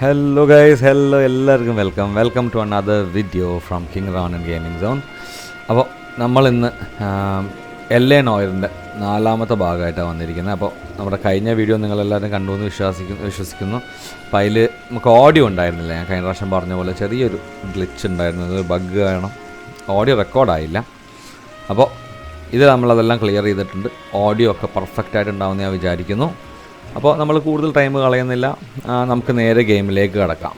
Hello guys, hello എല്ലാവർക്കും welcome to another video from KINGRONIN Gaming Zone. അപ്പോൾ നമ്മൾ ഇന്ന് LA നോയറിൻ്റെ 4ാമത്തെ ഭാഗമായിട്ടാണ് വന്നിരിക്കുന്നത്. അപ്പോൾ നമ്മുടെ കഴിഞ്ഞ വീഡിയോ നിങ്ങളെല്ലാവരും കണ്ടു എന്ന് വിശ്വസിക്കുന്നു. അപ്പോൾ അതിൽ നമുക്ക് ഓഡിയോ ഉണ്ടായിരുന്നില്ല. ഞാൻ കഴിഞ്ഞ പ്രാവശ്യം പറഞ്ഞ പോലെ ചെറിയൊരു ഗ്ലിച്ച് ഉണ്ടായിരുന്നു, ഒരു ബഗ് കാരണം ഓഡിയോ റെക്കോർഡായില്ല. അപ്പോൾ ഇത് നമ്മളതെല്ലാം ക്ലിയർ ചെയ്തിട്ടുണ്ട്. ഓഡിയോ ഒക്കെ പെർഫെക്റ്റ് ആയിട്ടുണ്ടാവുമെന്ന് ഞാൻ വിചാരിക്കുന്നു. അപ്പോൾ നമ്മൾ കൂടുതൽ ടൈം കളയുന്നില്ല, നമുക്ക് നേരെ ഗെയിമിലേക്ക് കടക്കാം.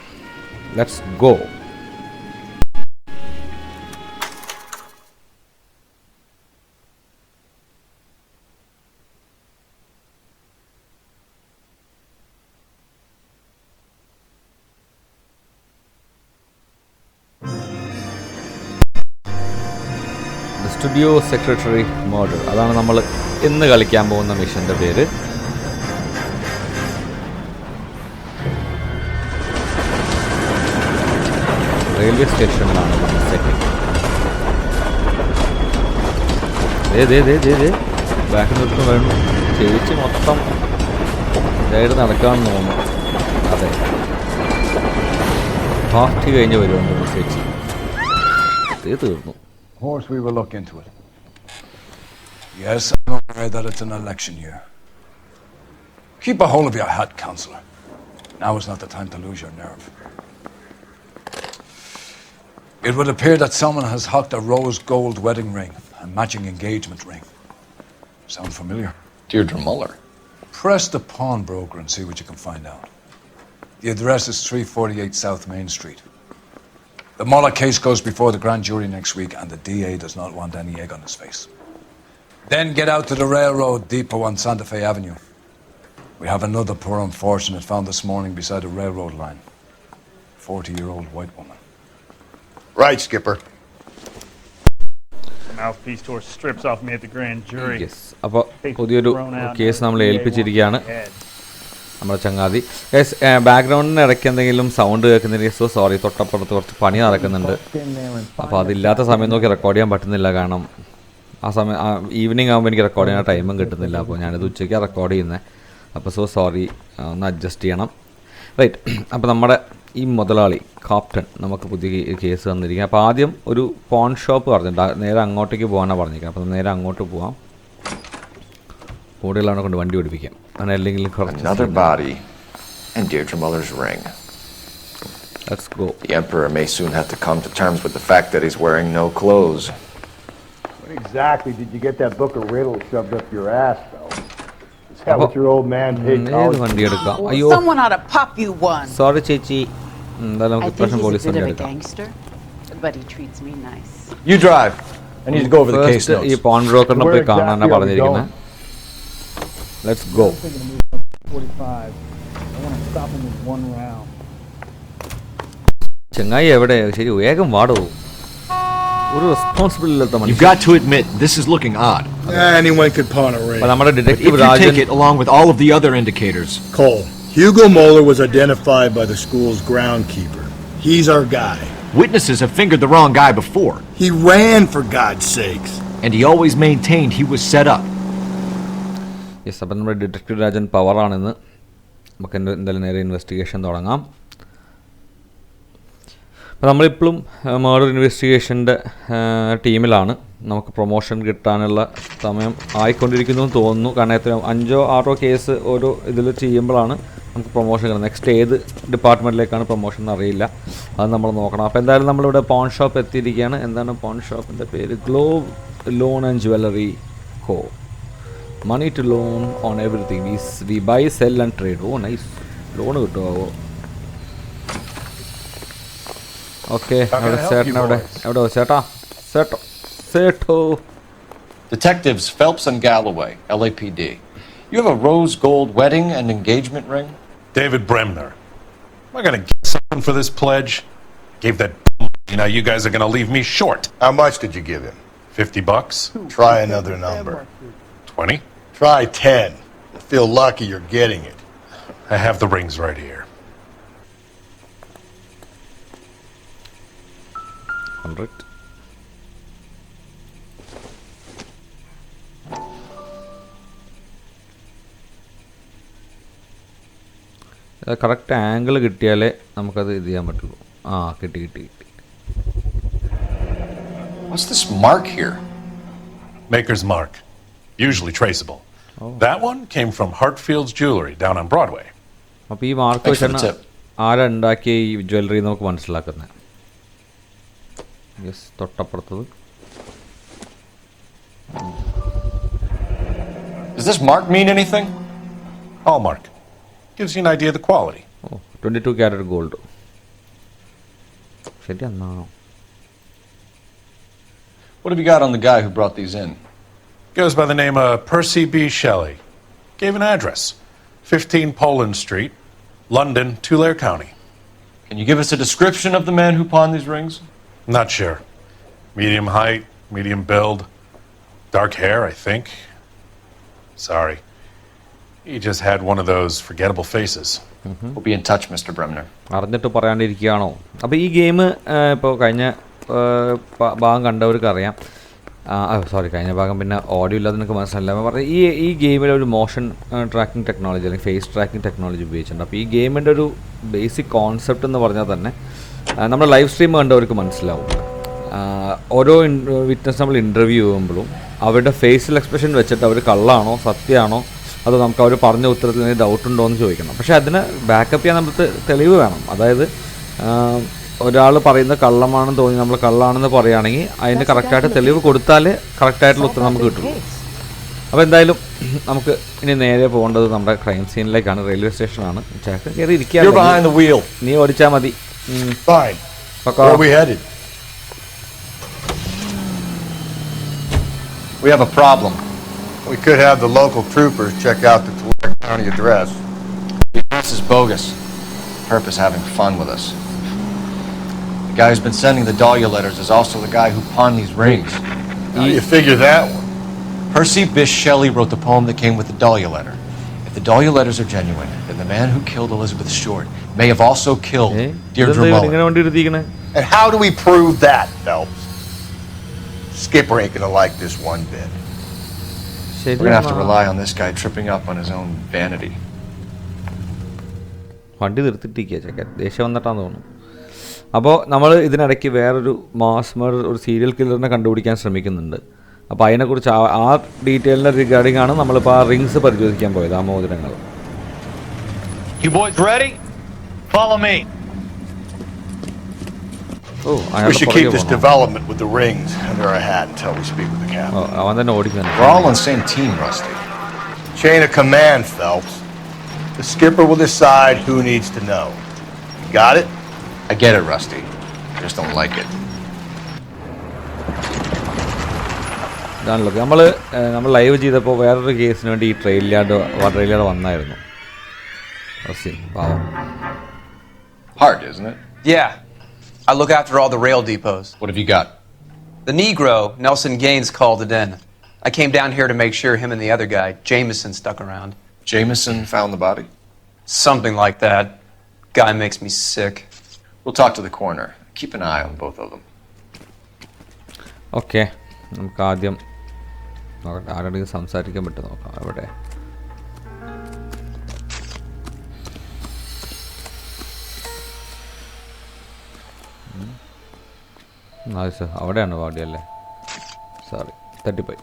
Let's go. Studio secretary mode, അതാണ് നമ്മൾ ഇന്ന് കളിക്കാൻ പോകുന്ന മിഷൻ്റെ പേര്. റെയിൽവേ സ്റ്റേഷനിലാണ് നമ്മൾ സെറ്റിംഗ്. ബാക്ക് നിർത്തും വേണം. ചേച്ചി മൊത്തം ഇതായിട്ട് നടക്കാമെന്ന് തോന്നുന്നു. അതെ, പാർട്ടി കഴിഞ്ഞ് വരുമെന്ന് ചേച്ചി. തീർന്നു. Horse, we will look into it. Yes, I'm aware that it's an election year. Keep a hold of your hat, Councillor. Now is not the time to lose your nerve. It would appear that someone has hocked a rose gold wedding ring and matching engagement ring. Sound familiar? Deirdre Muller. Press the pawnbroker and see what you can find out. The address is 348 South Main Street. The Muller case goes before the grand jury next week, and the DA does not want any egg on his face. Then get out to the railroad depot on Santa Fe Avenue. We have another poor unfortunate found this morning beside a railroad line. 40-year-old white woman. Right, Skipper. Mouthpiece tore strips off me at the grand jury. Yes. അപ്പോൾ പുതിയൊരു case നമ്മൾ ഏൽപ്പിച്ചിരിക്കുകയാണ് നമ്മുടെ ചങ്ങാതി. Guys, ബാക്ക്ഗ്രൗണ്ടിന് ഇടയ്ക്ക് എന്തെങ്കിലും sound കേൾക്കുന്നില്ല, so sorry. തൊട്ടപ്പുറത്ത് കുറച്ച് പണി നടക്കുന്നുണ്ട്. അപ്പോൾ അതില്ലാത്ത സമയം നോക്കി റെക്കോർഡ് ചെയ്യാൻ പറ്റുന്നില്ല, കാരണം ആ സമയം ഈവനിങ് ആകുമ്പോൾ എനിക്ക് റെക്കോർഡ് ചെയ്യാൻ ടൈമും കിട്ടുന്നില്ല. അപ്പോൾ ഞാനിത് ഉച്ചയ്ക്കാണ് റെക്കോർഡ് ചെയ്യുന്നത്. അപ്പോൾ സോ സോറി, ഒന്ന് അഡ്ജസ്റ്റ് ചെയ്യണം. റൈറ്റ്. അപ്പോൾ നമ്മുടെ ഈ മുതലാളി ക്യാപ്റ്റൻ നമുക്ക് പുതിയ കേസ് തന്നിരിക്കുക. അപ്പോൾ ആദ്യം ഒരു പോൺ ഷോപ്പ് പറഞ്ഞിട്ടുണ്ട്, നേരെ അങ്ങോട്ടേക്ക് പോകാനാണ് പറഞ്ഞിരിക്കുന്നത്. അപ്പോൾ നേരെ അങ്ങോട്ട് പോകാം. കൂടുതലാണ് കൊണ്ട് വണ്ടി ഓടിപ്പിക്കാം. അങ്ങനെ അല്ലെങ്കിൽ Another body and Deirdre Muller's ring. Let's go. The Emperor may soon have to come to terms with the fact that he's wearing no clothes. When exactly did you get that book of riddles shoved up your ass, though? Is that what your old man paid college? വണ്ടി എടുക്കാം. അയ്യോ, someone ought to pop you one. Sorry ചേച്ചി. എന്തായാലും നമുക്ക് I think ഇപ്രാവശ്യം he's police a bit വണ്ടി of a എടുക്കാം. gangster, but he treats me nice. You drive. I need to go over the case First, ഈ notes. Porn ബ്രോക്കറിനെ പോയി Where exactly കാണാനാണ് are we പറഞ്ഞിരിക്കുന്നത്. Let's go. 45. I want to stop him with one round. ചെങ്ങായി എവിടെ? ശരി, വേഗം വാടോ. ഒരു റെസ്പോൺസിബിൾ ഇല്ലാത്ത You've മനുഷ്യൻ. got to admit, this is looking odd. Anyone could pawn a ring. അപ്പോൾ നമ്മുടെ But if detective you Rajan take it along with all of the other indicators, Cole, Hugo Moeller was identified by the school's groundkeeper. He's our guy. witnesses have fingered the wrong guy before, He ran, for God's sakes. and he always maintained he was set up. Yes. അപ്പം നമ്മുടെ detective Rajan പവറാണെന്ന് നമുക്ക് എന്തായാലും നേരെ investigation തുടങ്ങാം. അപ്പോൾ നമ്മളിപ്പോഴും murder ഇൻവെസ്റ്റിഗേഷൻ്റെ ടീമിലാണ്. നമുക്ക് promotion കിട്ടാനുള്ള സമയം ആയിക്കൊണ്ടിരിക്കുന്നു എന്ന് തോന്നുന്നു, കാരണം എത്ര 5-6 കേസ് ഓരോ ഇതിൽ ചെയ്യുമ്പോഴാണ് നമുക്ക് പ്രൊമോഷൻ കിട്ടുന്നത്. നെക്സ്റ്റ് ഏത് ഡിപ്പാർട്ട്മെൻറ്റിലേക്കാണ് പ്രൊമോഷൻ എന്നറിയില്ല, അത് നമ്മൾ നോക്കണം. അപ്പോൾ എന്തായാലും നമ്മളിവിടെ പോൺ ഷോപ്പ് എത്തിയിരിക്കുകയാണ്. എന്താണ് പോൺ ഷോപ്പിൻ്റെ പേര്? Glove loan and jewellery co. Money to loan on everything. We buy, sell and trade. Oh, nice. Loan കിട്ടുമോ? ഓക്കെ. ചേട്ടോ. Detectives Phelps and Galloway, LAPD. You have a rose gold wedding and engagement ring? David Bremner. Am I going to get something for this pledge? Gave that now you guys are going to leave me short. How much did you give him? $50? Try another number. 20? Try 10. You feel lucky you're getting it. I have the rings right here. 100. Correct angle കിട്ടിയാലേ നമുക്കത് ഇത് ചെയ്യാൻ പറ്റുള്ളൂ. ആ കിട്ടി. What's this mark here? Maker's mark. Usually traceable. That one came from Hartfield's Jewelry down on Broadway. അപ്പോൾ ഈ mark വെച്ചാൽ ആരാ ഉണ്ടാക്കിയ ഈ ജ്വല്ലറി നമുക്ക് മനസ്സിലാക്കുന്നത്. Yes, തൊട്ടപ്പുറത്തത്. Does this mark mean anything? Hallmark. Gives you an idea of the quality. 22 karat gold. ശരിയാണോ? What have you got on the guy who brought these in? Goes by the name of Percy B. Shelley. Gave an address. 15 Poland Street, London, Tulare County. Can you give us a description of the man who pawned these rings? Not sure. Medium height, medium build. Dark hair, I think. Sorry. He just had one of those forgettable faces. We'll be in touch, Mr. Bremner. അറിഞ്ഞിട്ട് പറയാണ്ടിരിക്കുകയാണോ? അപ്പോൾ ഈ game ഇപ്പോൾ കഴിഞ്ഞ ഭാഗം കണ്ടവർക്ക് അറിയാം. കഴിഞ്ഞ ഭാഗം പിന്നെ ഓഡിയോ ഇല്ലാതെ നിങ്ങൾക്ക് മനസ്സിലായില്ല. പറഞ്ഞാൽ ഈ ഗെയിമിൽ ഒരു മോഷൻ ട്രാക്കിംഗ് ടെക്നോളജി അല്ലെങ്കിൽ ഫേസ് ട്രാക്കിംഗ് ടെക്നോളജി ഉപയോഗിച്ചിട്ടുണ്ട്. അപ്പോൾ ഈ ഗെയിമിൻ്റെ ഒരു ബേസിക് കോൺസെപ്റ്റ് എന്ന് പറഞ്ഞാൽ തന്നെ നമ്മുടെ ലൈവ് സ്ട്രീം കണ്ടവർക്ക് മനസ്സിലാവും. ഓരോ വിറ്റ്നസ് നമ്മൾ ഇൻ്റർവ്യൂ ചെയ്യുമ്പോഴും അവരുടെ ഫേഷ്യൽ എക്സ്പ്രഷൻ വെച്ചിട്ട് അവർ കള്ളാണോ സത്യമാണോ അതോ നമുക്ക് അവർ പറഞ്ഞ ഉത്തരത്തിൽ എന്തെങ്കിലും ഡൗട്ട് ഉണ്ടോ എന്ന് ചോദിക്കണം. പക്ഷേ അതിന് ബാക്കപ്പ് ചെയ്യാൻ നമുക്ക് തെളിവ് വേണം. അതായത് ഒരാൾ പറയുന്നത് കള്ളമാണെന്ന് തോന്നി നമ്മൾ കള്ളാണെന്ന് പറയുകയാണെങ്കിൽ അതിന് കറക്റ്റായിട്ട് തെളിവ് കൊടുത്താൽ കറക്റ്റായിട്ടുള്ള ഉത്തരം നമുക്ക് കിട്ടുള്ളൂ. അപ്പോൾ എന്തായാലും നമുക്ക് ഇനി നേരെ പോകേണ്ടത് നമ്മുടെ ക്രൈം സീനിലേക്കാണ്. റെയിൽവേ സ്റ്റേഷനാണ്. ചേട്ടൻ കയറി ഇരിക്കുക, നീ ഓടിച്ചാൽ മതി. We have a problem. We could have the local troopers check out the Tulare County address. The address is bogus. Perp is having fun with us. The guy who's been sending the Dahlia letters is also the guy who pawned these rings. How do you figure that one? Percy Bysshe Shelley wrote the poem that came with the Dahlia letter. If the Dahlia letters are genuine, then the man who killed Elizabeth Short may have also killed Deirdre Mullen. And how do we prove that, Phelps? Skipper ain't gonna like this one bit. We're gonna have to rely on this guy tripping up on his own vanity. വണ്ടി നിർത്തിട്ടിരിക്കുക ചെക്കൻ, ദേഷ്യം വന്നിട്ടാന്ന് തോന്നുന്നു. അപ്പോൾ നമ്മൾ ഇതിനിടയ്ക്ക് വേറൊരു mass murder ഒരു serial കില്ലറിനെ കണ്ടുപിടിക്കാൻ ശ്രമിക്കുന്നുണ്ട്. അപ്പോൾ അതിനെക്കുറിച്ച് ആ ഡീറ്റെയിലിൻ്റെ റിഗാർഡിംഗ് ആണ് നമ്മളിപ്പോൾ ആ റിങ്സ് പരിശോധിക്കാൻ പോയത്, ആ മോതിരങ്ങൾ. You boys ready? Follow me. We should keep this development with the rings under our hat until we speak with the captain. അവൻ തന്നെ ഓടിക്കുന്നുണ്ട്. We're all on the same team, Rusty. Chain of command, Phelps. The skipper will decide who needs to know. You got it? I get it, Rusty. I just don't like it. ഇതാണല്ലോ നമ്മൾ live ചെയ്തപ്പോൾ വേറൊരു കേസിന് വേണ്ടി ഈ trail yard വന്നായിരുന്നു. Hard, isn't it? Yeah. I look after all the rail depots. What have you got? The Negro, Nelson Gaines, called it in. I came down here to make sure him and the other guy, Jameson, stuck around. Jameson found the body? Something like that. Guy makes me sick. We'll talk to the coroner. Keep an eye on both of them. Okay. നമുക്ക് ആദ്യം ആരോടെങ്കിലും സംസാരിക്കാൻ പറ്റും നോക്കാം. അവിടെ അവിടെയാണ് body അല്ലേ? Sorry, തട്ടിപ്പോയി.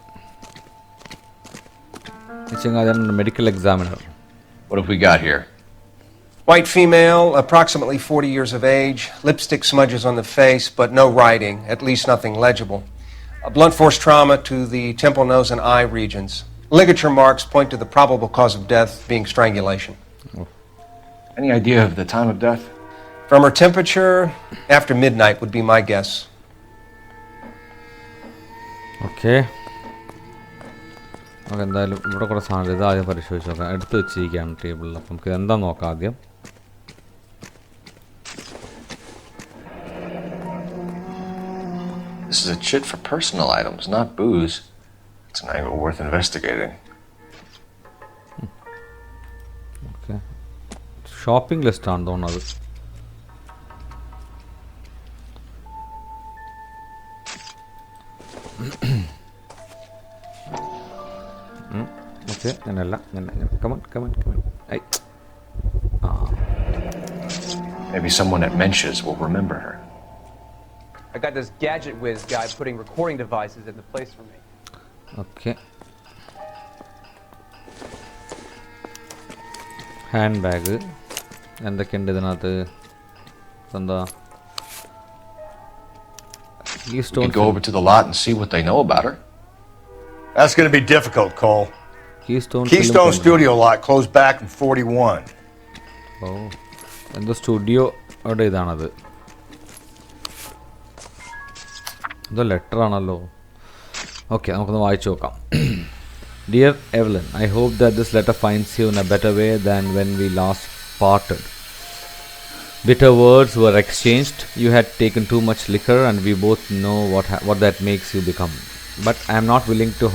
Medical examiner. What have we got here? White female, approximately 40 years of age, lipstick smudges on the face, but no writing, at least nothing legible. A blunt force trauma to the temple, nose, and eye regions. Ligature marks point to the probable cause of death being strangulation. Any idea of the time of death? From her temperature, after midnight would be my guess. Okay, നമുക്ക് എന്തായാലും ഇവിടെ കുറേ സാധനം ഇത് ആദ്യം പരിശോധിച്ച് നോക്കാം. എടുത്ത് വെച്ചിരിക്കുകയാണ് ടേബിളിൽ. അപ്പം നമുക്ക് എന്താ നോക്കാം ആദ്യം. This is a chit for personal items, not booze. It's an angle worth investigating. Okay, shopping ലിസ്റ്റാണ് തോന്നുന്നത്. ഓക്കെ, അങ്ങനെയല്ല, അങ്ങനെ കമൻ ഐ ആ Maybe someone at Mensch's will remember her. I got this gadget whiz guy putting recording devices in the place for me. Okay. Handbag. എന്തൊക്കെയുണ്ട് ഇതിനകത്ത്? എന്താ? You can go over to the lot and see what they know about her. That's going to be difficult, Cole. Keystone Studio lot closed back in 41. Oh. എന്തോ studio അവിടെ ഇതാണത്. എന്തോ letter ആണല്ലോ. Okay, നമുക്കൊന്ന് വായിച്ചു നോക്കാം. Dear Evelyn, I hope that this letter finds you in a better way than when we last parted. Bitter words were exchanged. You had taken too much liquor, and we both know what that makes you become. But I am not willing to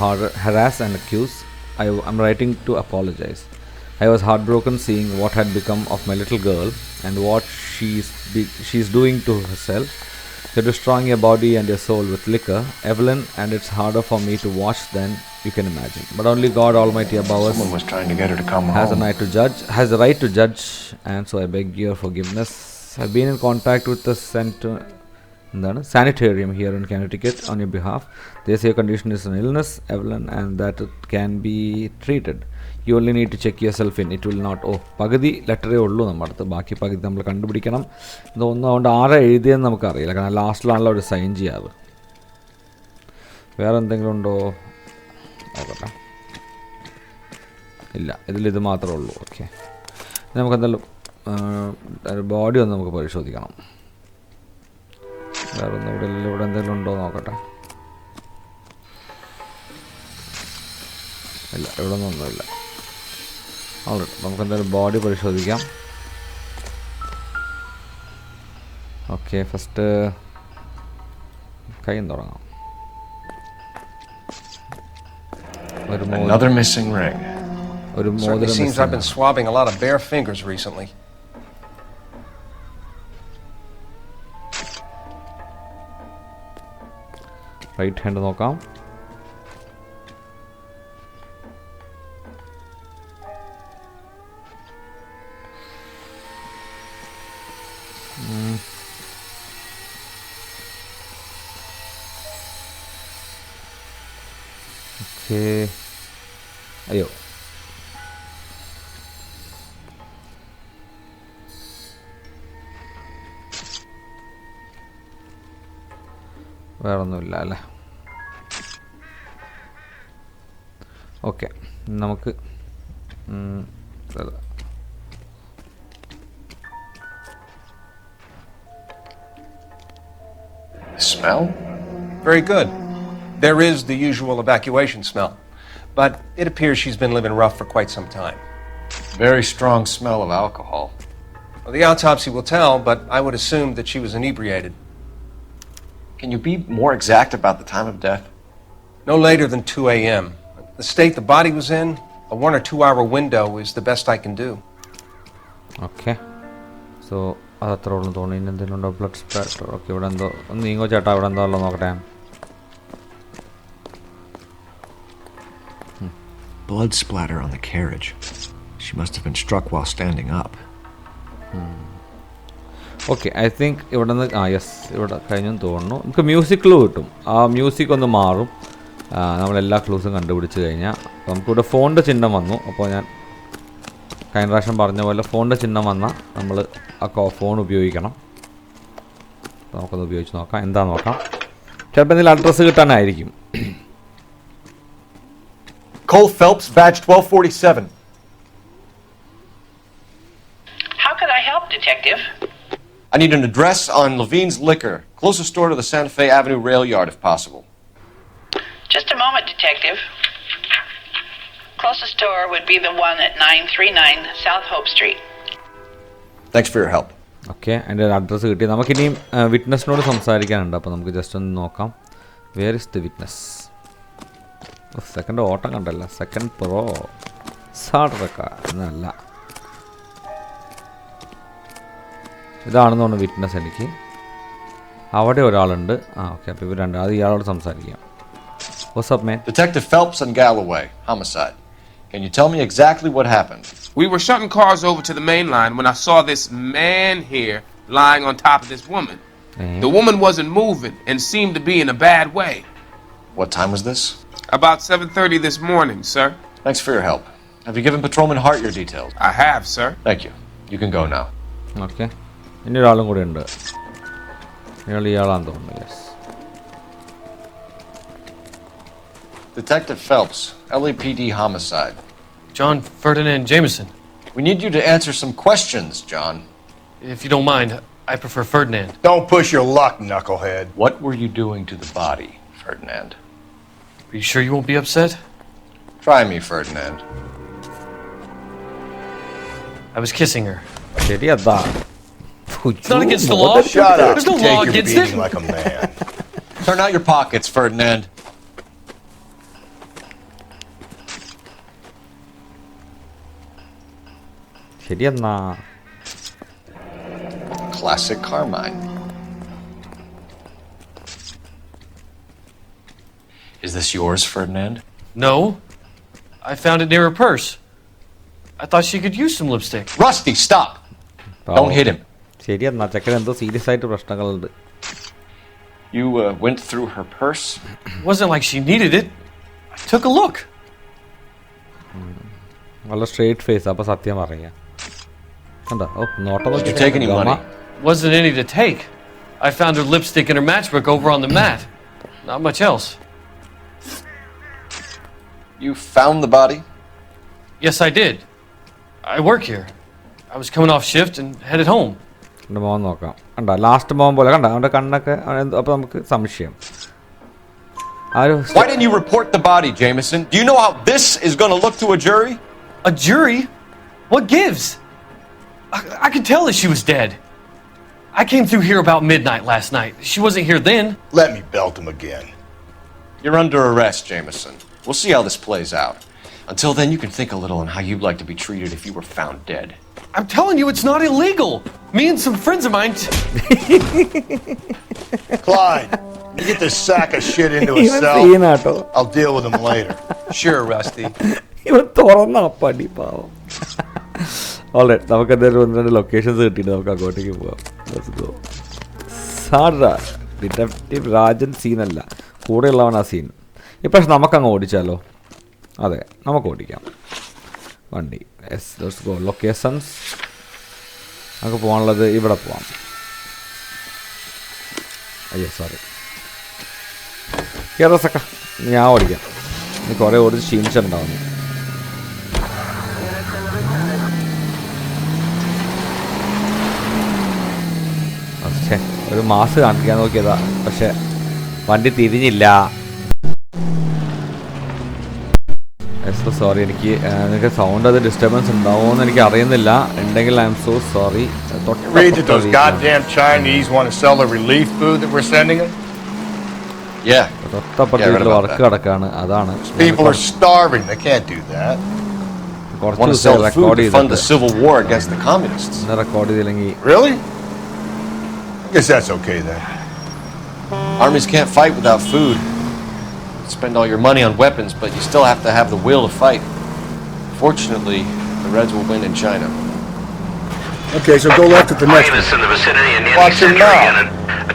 harass and accuse. I am writing to apologize. I was heartbroken seeing what had become of my little girl and what she's doing to herself. You're destroying your body and your soul with liquor, Evelyn, and it's harder for me to watch than you can imagine. But only God Almighty above us Someone was trying to get her to come has home. has the right to judge, and so I beg your forgiveness. I've been in contact with the sanitarium here in Connecticut on your behalf. They say your condition is an illness, Evelyn, and that it can be treated. You only need to check yourself in. It will not. പകുതി ലെറ്ററേ ഉള്ളൂ നമ്മുടെ അടുത്ത്. ബാക്കി പകുതി നമ്മൾ കണ്ടുപിടിക്കണം. ഇതൊന്നും അതുകൊണ്ട് ആരെ എഴുതിയെന്ന് നമുക്കറിയില്ല. കാരണം ലാസ്റ്റിലാണല്ലോ അവർ സൈൻ ചെയ്യാറ്. വേറെ എന്തെങ്കിലും ഉണ്ടോ നോക്കട്ടെ. ഇല്ല, ഇതിലിത് മാത്രമേ ഉള്ളൂ. ഓക്കെ, നമുക്കെന്തായാലും ബോഡി ഒന്ന് നമുക്ക് പരിശോധിക്കണം. വേറെ ഒന്നും ഇവിടെ എന്തെങ്കിലും ഉണ്ടോ നോക്കട്ടെ. ഇല്ല, ഇവിടെ ഒന്നുമില്ല. ഓൾറെഡി നമുക്കെന്തായാലും ബോഡി പരിശോധിക്കാം. ഓക്കെ, ഫസ്റ്റ് കയ്യിൽ തുടങ്ങാം. Another missing ring. Certainly seems I've been swabbing a lot of bare fingers recently. Right hand നോക്കാം. ഓക്കെ, അയ്യോ, വേറൊന്നുമില്ല അല്ലേ. ഓക്കെ, നമുക്ക് Smell? Very good. There is the usual evacuation smell, but it appears she's been living rough for quite some time. Very strong smell of alcohol. Well, the autopsy will tell, but I would assume that she was inebriated. Can you be more exact about the time of death? No later than 2 a.m. The state the body was in, a 1 or 2 hour window is the best I can do. Okay, so അതത്ര ഉള്ളൂ തോന്നി. ഇനി എന്തെങ്കിലും ഉണ്ടോ? Blood splatter. Okay, ഇവിടെ എന്തോ ഒന്ന് നീങ്ങോ ചേട്ടാ, ഇവിടെ എന്തോ ഉള്ളോ നോക്കട്ടെ. Blood splatter on the carriage. She must have been struck while standing up. Okay, I think ഇവിടെ നിന്ന് യെസ്, ഇവിടെ കഴിഞ്ഞെന്ന് തോന്നുന്നു. നമുക്ക് മ്യൂസിക് ക്ലൂ കിട്ടും. ആ മ്യൂസിക് ഒന്ന് മാറും നമ്മളെല്ലാ ക്ലൂസും കണ്ടുപിടിച്ച് കഴിഞ്ഞാൽ. നമുക്കിവിടെ ഫോണിൻ്റെ ചിഹ്നം വന്നു. അപ്പോൾ ഞാൻ കഴിഞ്ഞ പ്രാവശ്യം പറഞ്ഞ പോലെ ഫോണിൻ്റെ ചിഹ്നം വന്നാൽ നമ്മൾ ആ ഫോൺ ഉപയോഗിക്കണം. നമുക്കൊന്ന് ഉപയോഗിച്ച് നോക്കാം, എന്താ നോക്കാം. ചിലപ്പോൾ എന്തെങ്കിലും address കിട്ടാനായിരിക്കും. Cole Phelps, badge 1247. How could I help, Detective? I need an address on Levine's Liquor. Closest store to the Santa Fe Avenue rail yard, if possible. Just a moment, Detective. Closest store would be the one at 939 South Hope Street. Thanks for your help. Okay, അതിൻ്റെ address കിട്ടി. നമുക്കിനിയും വിറ്റ്നസ്സിനോട് സംസാരിക്കാനുണ്ട്. അപ്പോൾ നമുക്ക് just ഒന്ന് നോക്കാം. Where is the witness? Second ഓട്ടം കണ്ടല്ല, സെക്കൻഡ് പ്രോ സാഡ്രക്ക എന്നല്ല, ഇതാണെന്ന് തോന്നുന്നു വിറ്റ്നസ്. എനിക്ക് അവിടെ ഒരാളുണ്ട്. ഓക്കെ, അപ്പോൾ ഇവർ രണ്ട്, അത് ഇയാളോട് സംസാരിക്കാം. What's up, man? Detective Phelps and Galloway, homicide. Can you tell me exactly what happened? We were shunting cars over to the main line when I saw this man here lying on top of this woman. The woman wasn't moving and seemed to be in a bad way. What time was this? About 7:30 this morning, sir. Thanks for your help. Have you given Patrolman Hart your details? I have, sir. Thank you. You can go now. Okay. ഇനി ഒരാളും കൂടെ ഉണ്ട്. ഇയാളാന്ന് തോന്നുന്നു. Yes. Detective Phelps, LAPD homicide. John Ferdinand Jameson. We need you to answer some questions, John. If you don't mind, I prefer Ferdinand. Don't push your luck, knucklehead. What were you doing to the body, Ferdinand? Are you sure you won't be upset? Try me, Ferdinand. I was kissing her. ശരിയതാ. It's not against the law. Shut up. There's no Take law your against beating it. like a man. Turn out your pockets, Ferdinand. ശരിയെന്നാ. Classic Carmine. Is this yours, Ferdinand? No. I found it near her purse. I thought she could use some lipstick. Rusty, stop! Don't hit him. ശരിയെന്നാ. ചെക്കൻ എന്തോ serious ആയിട്ട് പ്രശ്നങ്ങളുണ്ട്. You went through her purse? It wasn't like she needed it. I took a look. നല്ല straight face. അപ്പോൾ സത്യം പറയാം. കണ്ടോ? ഓ നോട്ടം Did you take any money? Wasn't any to take. I found her lipstick and her matchbook over on the mat. Not much else. You found the body? Yes, I did. I work here. I was coming off shift and headed home. എൻ്റെ മോൻ നോക്കാം. കണ്ടോ last മോൻ പോലെ കണ്ടോ അവൻ്റെ കണ്ണൊക്കെ. അപ്പോൾ നമുക്ക് സംശയം. Why didn't you report the body, Jameson? Do you know how this is going to look to a jury? A jury? What gives? I could tell that she was dead. I came through here about midnight last night. She wasn't here then. Let me belt him again. You're under arrest, Jameson. We'll see how this plays out. Until then, you can think a little on how you'd like to be treated if you were found dead. I'm telling you, it's not illegal. Me and some friends of mine... Clyde, you get this sack of shit into a cell. I'll deal with him later. Sure, Rusty. ഇവൻ തുറന്ന പടി പാവം. Alright, നമുക്ക് എന്തായാലും ഒന്ന് രണ്ട് locations കിട്ടിയിട്ട് നമുക്ക് അങ്ങോട്ടേക്ക് പോകാം. ഡിറ്റക്റ്റീവ് രാജൻ സീനല്ല, കൂടെയുള്ളവൻ ആ സീൻ. ഇപ്പം നമുക്കങ്ങ് ഓടിച്ചാലോ? അതെ, നമുക്ക് ഓടിക്കാം വണ്ടി. Yes, let's go. ലൊക്കേഷൻസ് നമുക്ക് പോകാനുള്ളത് ഇവിടെ പോവാം. അയ്യോ സോറി, കേറസക്ക ഞാൻ ഓടിക്കാം. ഇനി കുറേ ഓടിച്ച് ക്ഷീണിച്ചിട്ടുണ്ടാവുന്നു. പക്ഷേ ഒരു മാസ് കാണിക്കാൻ നോക്കിയതാ, പക്ഷെ വണ്ടി തിരിഞ്ഞില്ല. സോറി, എനിക്ക് നിങ്ങൾക്ക് സൗണ്ട് അത് ഡിസ്റ്റർബൻസ് ഉണ്ടാവുമെന്ന് എനിക്ക് അറിയുന്നില്ല. ഉണ്ടെങ്കിൽ I M so sorry. Read that those goddamn Chinese want to sell the relief food that we're sending them? Yeah. തൊട്ടപ്പുറത്ത് വർക്ക് കിടക്കാണ്, അതാണ്. People are starving. They can't do that. Want to sell food to fund the civil war against the communists. Record ചെയ്തില്ലെങ്കിൽ. Really? I guess that's okay then. Armies can't fight without food. Spend all your money on weapons, but you still have to have the will to fight. Fortunately, the Reds will win in China. Okay, so go left at the next one. Watch your mouth.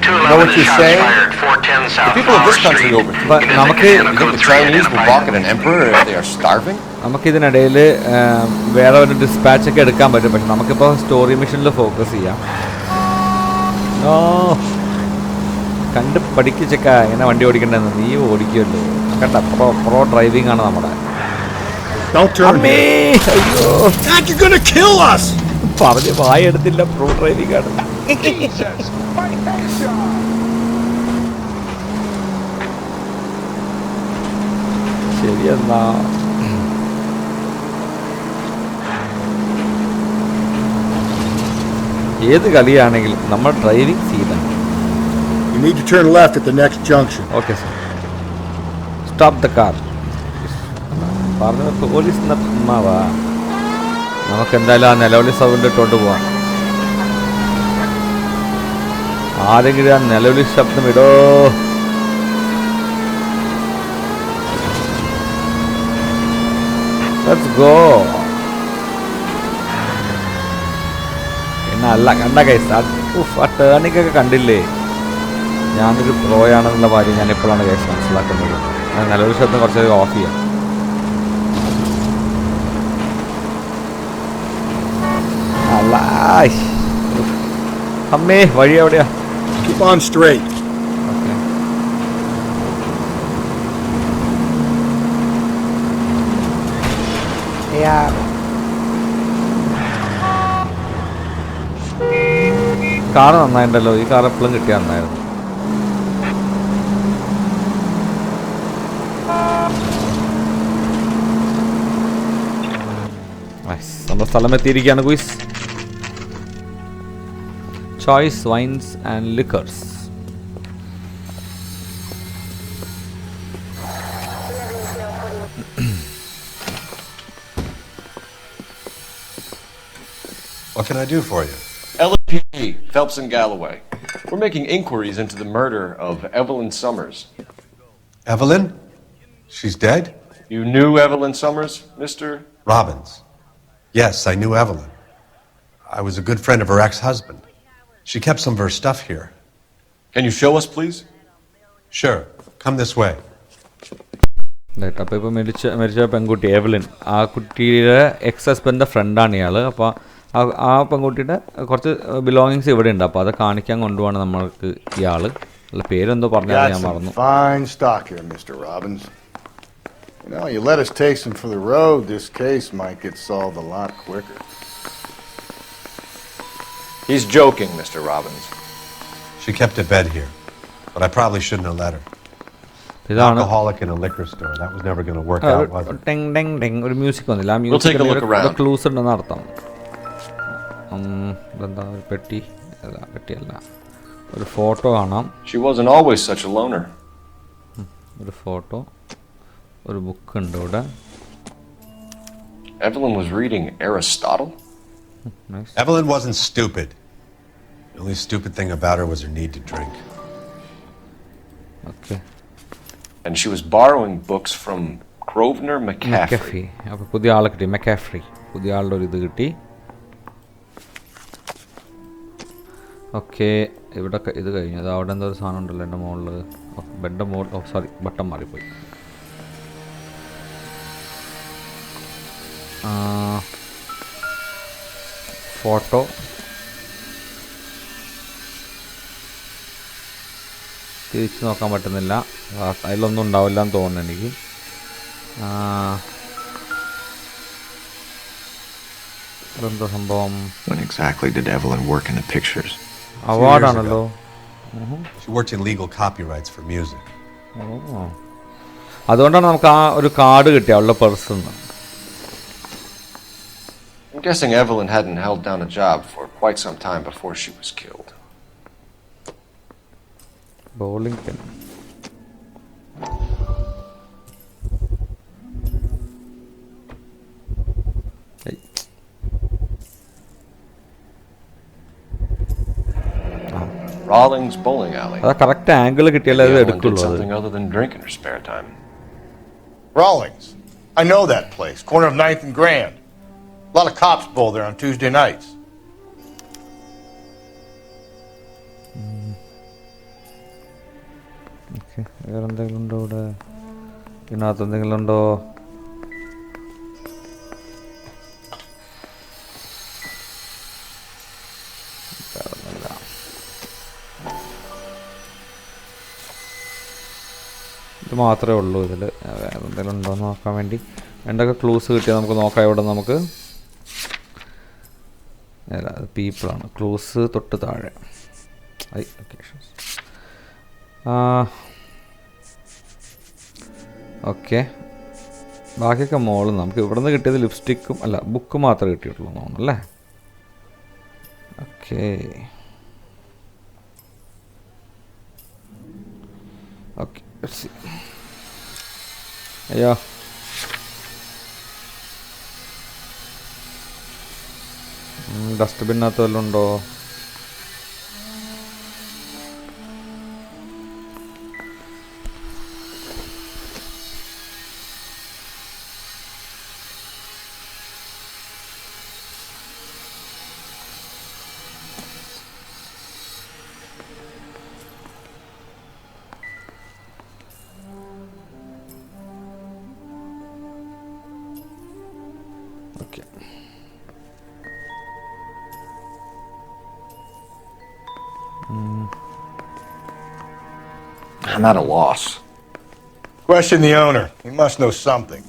You know what you're saying? The people of this country over. You think the Chinese will balk at an emperor if they are starving? നമുക്കിതിനിടയിൽ വേറെ ഒരു ഡിസ്പാച്ചൊക്കെ എടുക്കാൻ പറ്റും, പക്ഷെ നമുക്കിപ്പോൾ story മിഷനിൽ focus ചെയ്യാം. കണ്ട് പഠിക്കിച്ചക്ക എങ്ങനെ വണ്ടി ഓടിക്കണ്ടെന്ന്. നീ ഓടിക്കുമല്ലോ, കണ്ട പ്രോ ഡ്രൈവിംഗ് ആണ് നമ്മുടെ. പറഞ്ഞ് വായ എടുത്തില്ല, പ്രോ ഡ്രൈവിംഗ് ആണ്. ശരിയെന്നാ. ഏത് കളിയാണെങ്കിലും നമ്മൾ ഡ്രൈവിംഗ് സീനാണ്. You need to turn left at the next junction. Okay, sir. Stop the car. പറഞ്ഞ പോലീസ് നിർമ്മാവാ. നമുക്ക് എന്തായാലും ആ നിലവിളി സൗണ്ട് ഇട്ടുകൊണ്ട് പോവാം. ആരെങ്കിലും ആ നിലവിളി ശബ്ദം ഇടോ. Let's go. എന്നല്ല കണ്ട കൈസ്, ആ ടേണിങ്ങൊക്കെ കണ്ടില്ലേ? ഞാനൊരു പ്രോയാണെന്നുള്ള കാര്യം ഞാൻ എപ്പോഴാണ് കേസ് മനസ്സിലാക്കുന്നത്. ഞാൻ നല്ലൊരു ശബ്ദം കുറച്ചൊരു ഓഫ് ചെയ്യാം. അല്ല അമ്മേ, വഴി എവിടെയാ? Keep on straight. Okay. Car നന്നായിട്ടുണ്ടല്ലോ. ഈ കാർ എപ്പോഴും കിട്ടിയാൽ നന്നായിരുന്നു. നമ്മുടെ സ്ഥലം എത്തിയിരിക്കുകയാണ്. Quiz Choice Wines and Liquors. What can I do for you? LAPD, Phelps and Galloway. We're making inquiries into the murder of Evelyn Summers. Evelyn? She's dead? You knew Evelyn Summers, Mr. Robbins. Yes, I knew Evelyn. I was a good friend of her ex-husband. She kept some of her stuff here. Can you show us, please? Sure. Come this way. അപ്പോൾ ഇപ്പോൾ മരിച്ച പെൺകുട്ടി Evelyn, ആ കുട്ടിയുടെ X ഹസ്ബൻഡിൻ്റെ ഫ്രണ്ടാണ് ഇയാൾ. അപ്പോൾ ആ പെൺകുട്ടിയുടെ കുറച്ച് ബിലോങ്ങിങ്സ് ഇവിടെ ഉണ്ട്. അപ്പോൾ അത് കാണിക്കാൻ കൊണ്ടുപോവാണ് നമ്മൾക്ക് ഇയാൾ. അല്ല, പേരെന്തോ പറഞ്ഞാൽ ഞാൻ മറന്നു. Fine stock here, Mr. Robbins. You know, you let us take some for the road, this case might get solved a lot quicker. He's joking, Mr. Robbins. She kept a bed here, but I probably shouldn't have let her. Alcoholic in a liquor store. That was never going to work out, was it? ടെങ് ടെങ് ടെങ് ഒരു music വന്നില്ല. ആ We'll take a look around. Clues ഉണ്ടെന്ന് അർത്ഥം. ഇതെന്താ ഒരു പെട്ടി? അല്ല, പെട്ടിയല്ല, ഒരു ഫോട്ടോ കാണാം. She wasn't always such a loner. ഒരു ഫോട്ടോ, ഒരു ബുക്ക് ഉണ്ട് ഇവിടെ. Evelyn was reading Aristotle. Nice. Evelyn wasn't stupid. The only stupid thing about her was her need to drink. Okay. And she was borrowing books from Grosvenor McCaffrey. അപ്പോൾ പുതിയ ആളെ കിട്ടി, മെക്കാഫ്രി. പുതിയ ആളുടെ ഒരു ഇത് കിട്ടി. ഓക്കെ, ഇവിടെ ഇത് കഴിഞ്ഞു. അത് അവിടെ എന്തോ ഒരു സാധനം ഉണ്ടല്ലോ എൻ്റെ മുകളിൽ, ബെഡ് മുകളിൽ. ഓ സോറി, ബട്ടൺ മാറിപ്പോയി. ഫോട്ടോ, തിരിച്ച് നോക്കാൻ പറ്റുന്നില്ല. അതിലൊന്നും ഉണ്ടാവില്ല എന്ന് തോന്നുന്നു എനിക്ക്. ഇതെന്താ സംഭവം? When exactly did Evelyn work in the pictures? അവാർഡാണല്ലോ. She worked in legal copyrights for music. അതുകൊണ്ടാണ് നമുക്ക് ആ ഒരു കാർഡ് കിട്ടിയ അവളുടെ person. I'm guessing Evelyn hadn't held down a job for quite some time before she was killed. Bowling pen. Rawlings bowling alley. അത് correct angle കിട്ടിയാലേ അത് എടുക്കുള്ളൂ. Something other than drink in her spare time. Rawlings. I know that place. Corner of 9th and Grand. A lot of cops bowl there on Tuesday nights. Okay, വേറെ എന്തെങ്കിലും ഉണ്ടോ ഇവിടെ? ഇതിനകത്ത് എന്തെങ്കിലും ഉണ്ടോ? ഇത് മാത്രമേ ഉള്ളൂ ഇതിൽ. വേറെ എന്തെങ്കിലും ഉണ്ടോ എന്ന് നോക്കാൻ വേണ്ടി എന്തൊക്കെ ക്ലൂസ് കിട്ടിയാൽ നമുക്ക് നോക്കാം. ഇവിടെ നമുക്ക് അല്ല, അത് പീപ്പിളാണ്. ക്ലൂസ് തൊട്ട് താഴെ ലൊക്കേഷൻസ്. ഓക്കെ, ബാക്കിയൊക്കെ മോളിൽ നമുക്ക് ഇവിടെ നിന്ന് കിട്ടിയത് ലിപ്സ്റ്റിക്കും അല്ല ബുക്ക് മാത്രമേ കിട്ടിയിട്ടുള്ളൂ തോന്നുന്നു അല്ലേ? ഓക്കെ, ഓക്കെ, അയ്യോ ഡസ്റ്റ്ബിന്നകത്ത് വല്ലതും ഉണ്ടോ? Okay. I'm at a loss. Question the owner. He must know something.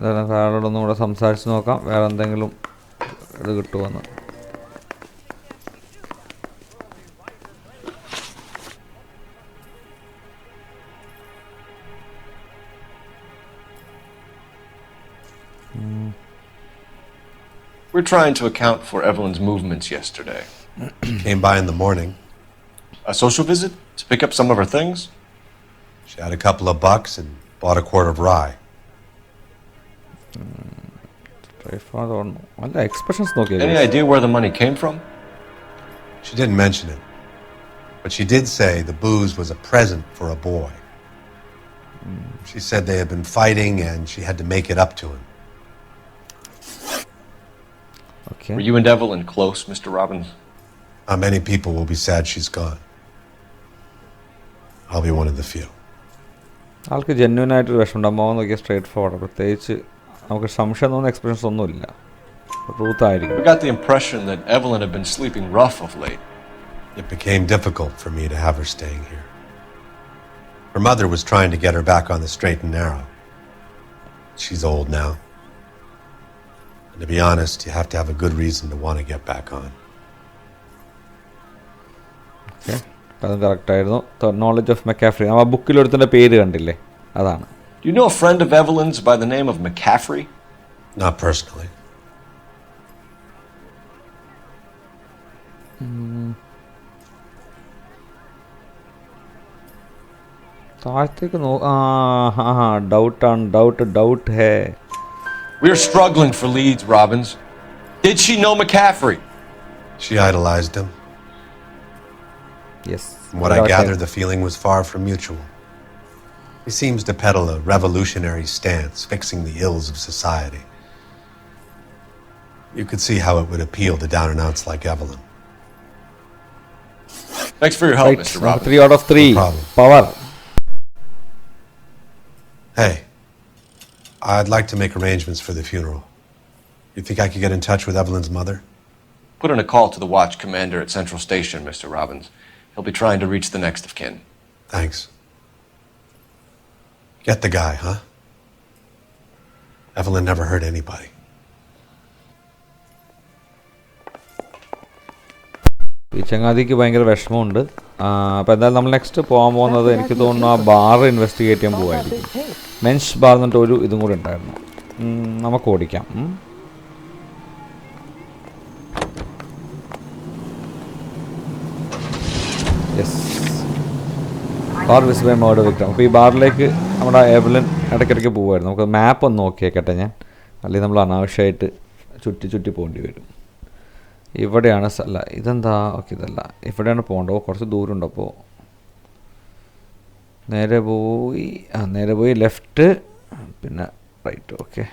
കാരോടൊന്നും കൂടെ സംസാരിച്ച് നോക്കാം വേറെ എന്തെങ്കിലും ഇത് കിട്ടുമെന്ന്. We're trying to account for Evelyn's movements yesterday. Came by in the morning. A social visit to pick up some of her things? She had a couple of bucks and bought a quart of rye. Any idea where the money came from? She didn't mention it. But she did say the booze was a present for a boy. She said they had been fighting and she had to make it up to him. Okay. Were you and Evelyn close, Mr. Robbins? Many people will be sad she's gone. I'll be one of the few. ആൾക്ക് genuine ആയിട്ട് വിഷമുണ്ടാകുമ്പോൾ നോക്കിയാൽ straight forward പ്രത്യേകിച്ച് നമുക്ക് സംശയം തോന്നുന്ന experience ഒന്നുമില്ല truth ആയിരിക്കും. We got the impression that Evelyn had been sleeping rough of late. It became difficult for me to have her staying here. Her mother was trying to get her back on the straight and narrow. She's old now. And to be honest, you have to have a good reason to want to get back on. Okay. അതും കറക്റ്റായിരുന്നു. Knowledge of മെക്കാഫ്രി ആ ബുക്കിലൊരുത്തൻ്റെ പേര് കണ്ടില്ലേ അതാണ്. Do you know a friend of Evelyn's by the name of McCaffrey? Not personally. താഴത്തേക്ക് doubt hey. We're struggling for leads, Robbins. Did she know McCaffrey? She idolized him. Yes. From what I gather, the feeling was far from mutual. He seems to peddle a revolutionary stance, fixing the ills of society. You could see how it would appeal to down-and-outs like Evelyn. Thanks for your help, Mr. Robbins. 3 out of 3. No problem. Power. Hey, I'd like to make arrangements for the funeral. You think I could get in touch with Evelyn's mother? Put in a call to the watch commander at Central Station, Mr. Robbins. He'll be trying to reach the next of kin. Thanks. Get the guy, huh? Evelyn never hurt anybody. ഈ ചങ്ങാതിക്ക് ഭയങ്കര വിഷമമുണ്ട്. അപ്പോൾ എന്തായാലും നമ്മൾ next പോകാൻ പോകുന്നത് എനിക്ക് തോന്നുന്നു ആ ബാർ ഇൻവെസ്റ്റിഗേറ്റ് ചെയ്യാൻ പോകുമായിരിക്കും. മെൻസ് ബാർ എന്നിട്ട് ഒരു ഇതും കൂടെ ഉണ്ടായിരുന്നു. നമുക്ക് ഓടിക്കാം. Yes bar visible murder victim. അപ്പോൾ ഈ ബാറിലേക്ക് നമ്മുടെ എവലിൻ ഇടയ്ക്കിടയ്ക്ക് പോകുമായിരുന്നു. നമുക്ക് മാപ്പ് ഒന്ന് നോക്കിയേക്കട്ടെ ഞാൻ, അല്ലെങ്കിൽ നമ്മൾ അനാവശ്യമായിട്ട് ചുറ്റി പോകേണ്ടി വരും. ഇവിടെയാണ് അല്ല ഇതെന്താ ഓക്കെ ഇതല്ല ഇവിടെയാണ് പോകേണ്ടത്. കുറച്ച് ദൂരമുണ്ട്. അപ്പോൾ നേരെ പോയി ലെഫ്റ്റ് പിന്നെ റൈറ്റ്. ഓക്കെ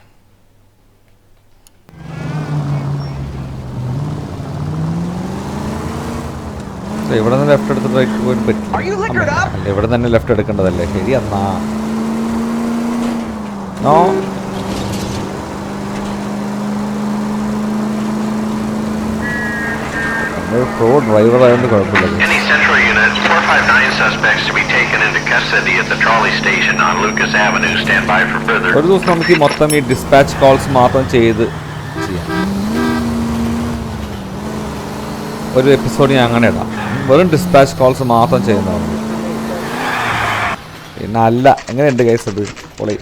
ഇവിടെ നിന്ന് ലെഫ്റ്റ് എടുത്ത് റൈറ്റ് പോയിട്ട് പറ്റില്ല. അല്ല ഇവിടെ തന്നെ ലെഫ്റ്റ് എടുക്കേണ്ടതല്ലേ. ശരി എന്നാ നോ പ്രോ ഡ്രൈവർ ആയതുകൊണ്ട് കുഴപ്പമില്ല. Any Central Unit, 459 suspects to be taken into custody at the trolley station on Lucas Avenue. Stand by for further. ഒരു ദിവസം നമുക്ക് ഈ മൊത്തം ഈ ഡിസ്പാച്ച് കോൾസ് മാത്രം ചെയ്യാം. ഒരു എപ്പിസോഡ് ഞാൻ അങ്ങനെ ഇടാം. വെറും ഡിസ്പാച്ച് കോൾസ് മാത്രം ചെയ്യുന്നതാണ്. പിന്നെ അല്ല എങ്ങനെയുണ്ട് കേസ് അത് പൊളി.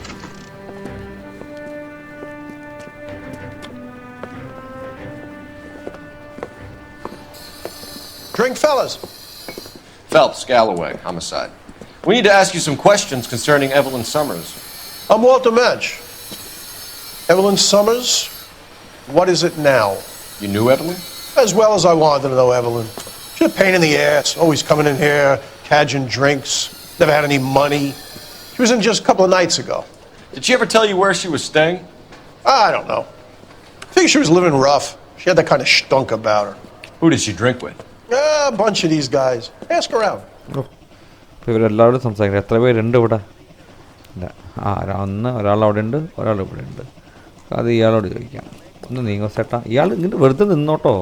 Drink, fellas. Phelps, Galloway, homicide. We need to ask you some questions concerning Evelyn Summers. I'm Walter Mensch. Evelyn Summers, what is it now? You knew Evelyn? As well as I wanted to know Evelyn. She's a pain in the ass, always coming in here, cadging drinks, never had any money. She was in just a couple of nights ago. Did she ever tell you where she was staying? I don't know. I think she was living rough. She had that kind of stunk about her. Who did she drink with? A bunch of these guys. Ask around. ഇവരെല്ലാവരും സംസാരിക്കുന്നത്. എത്ര പേരുണ്ട് ഇവിടെ? ഇല്ല ഒരാൾ അവിടെ ഉണ്ട്, ഒരാൾ ഇവിടെ ഉണ്ട്. അത് ഇയാളോട് ചോദിക്കാം. ഒന്ന് നീങ്ങോ ചേട്ടാ, ഇയാൾ ഇങ്ങനെ വെറുതെ നിന്നോട്ടോ.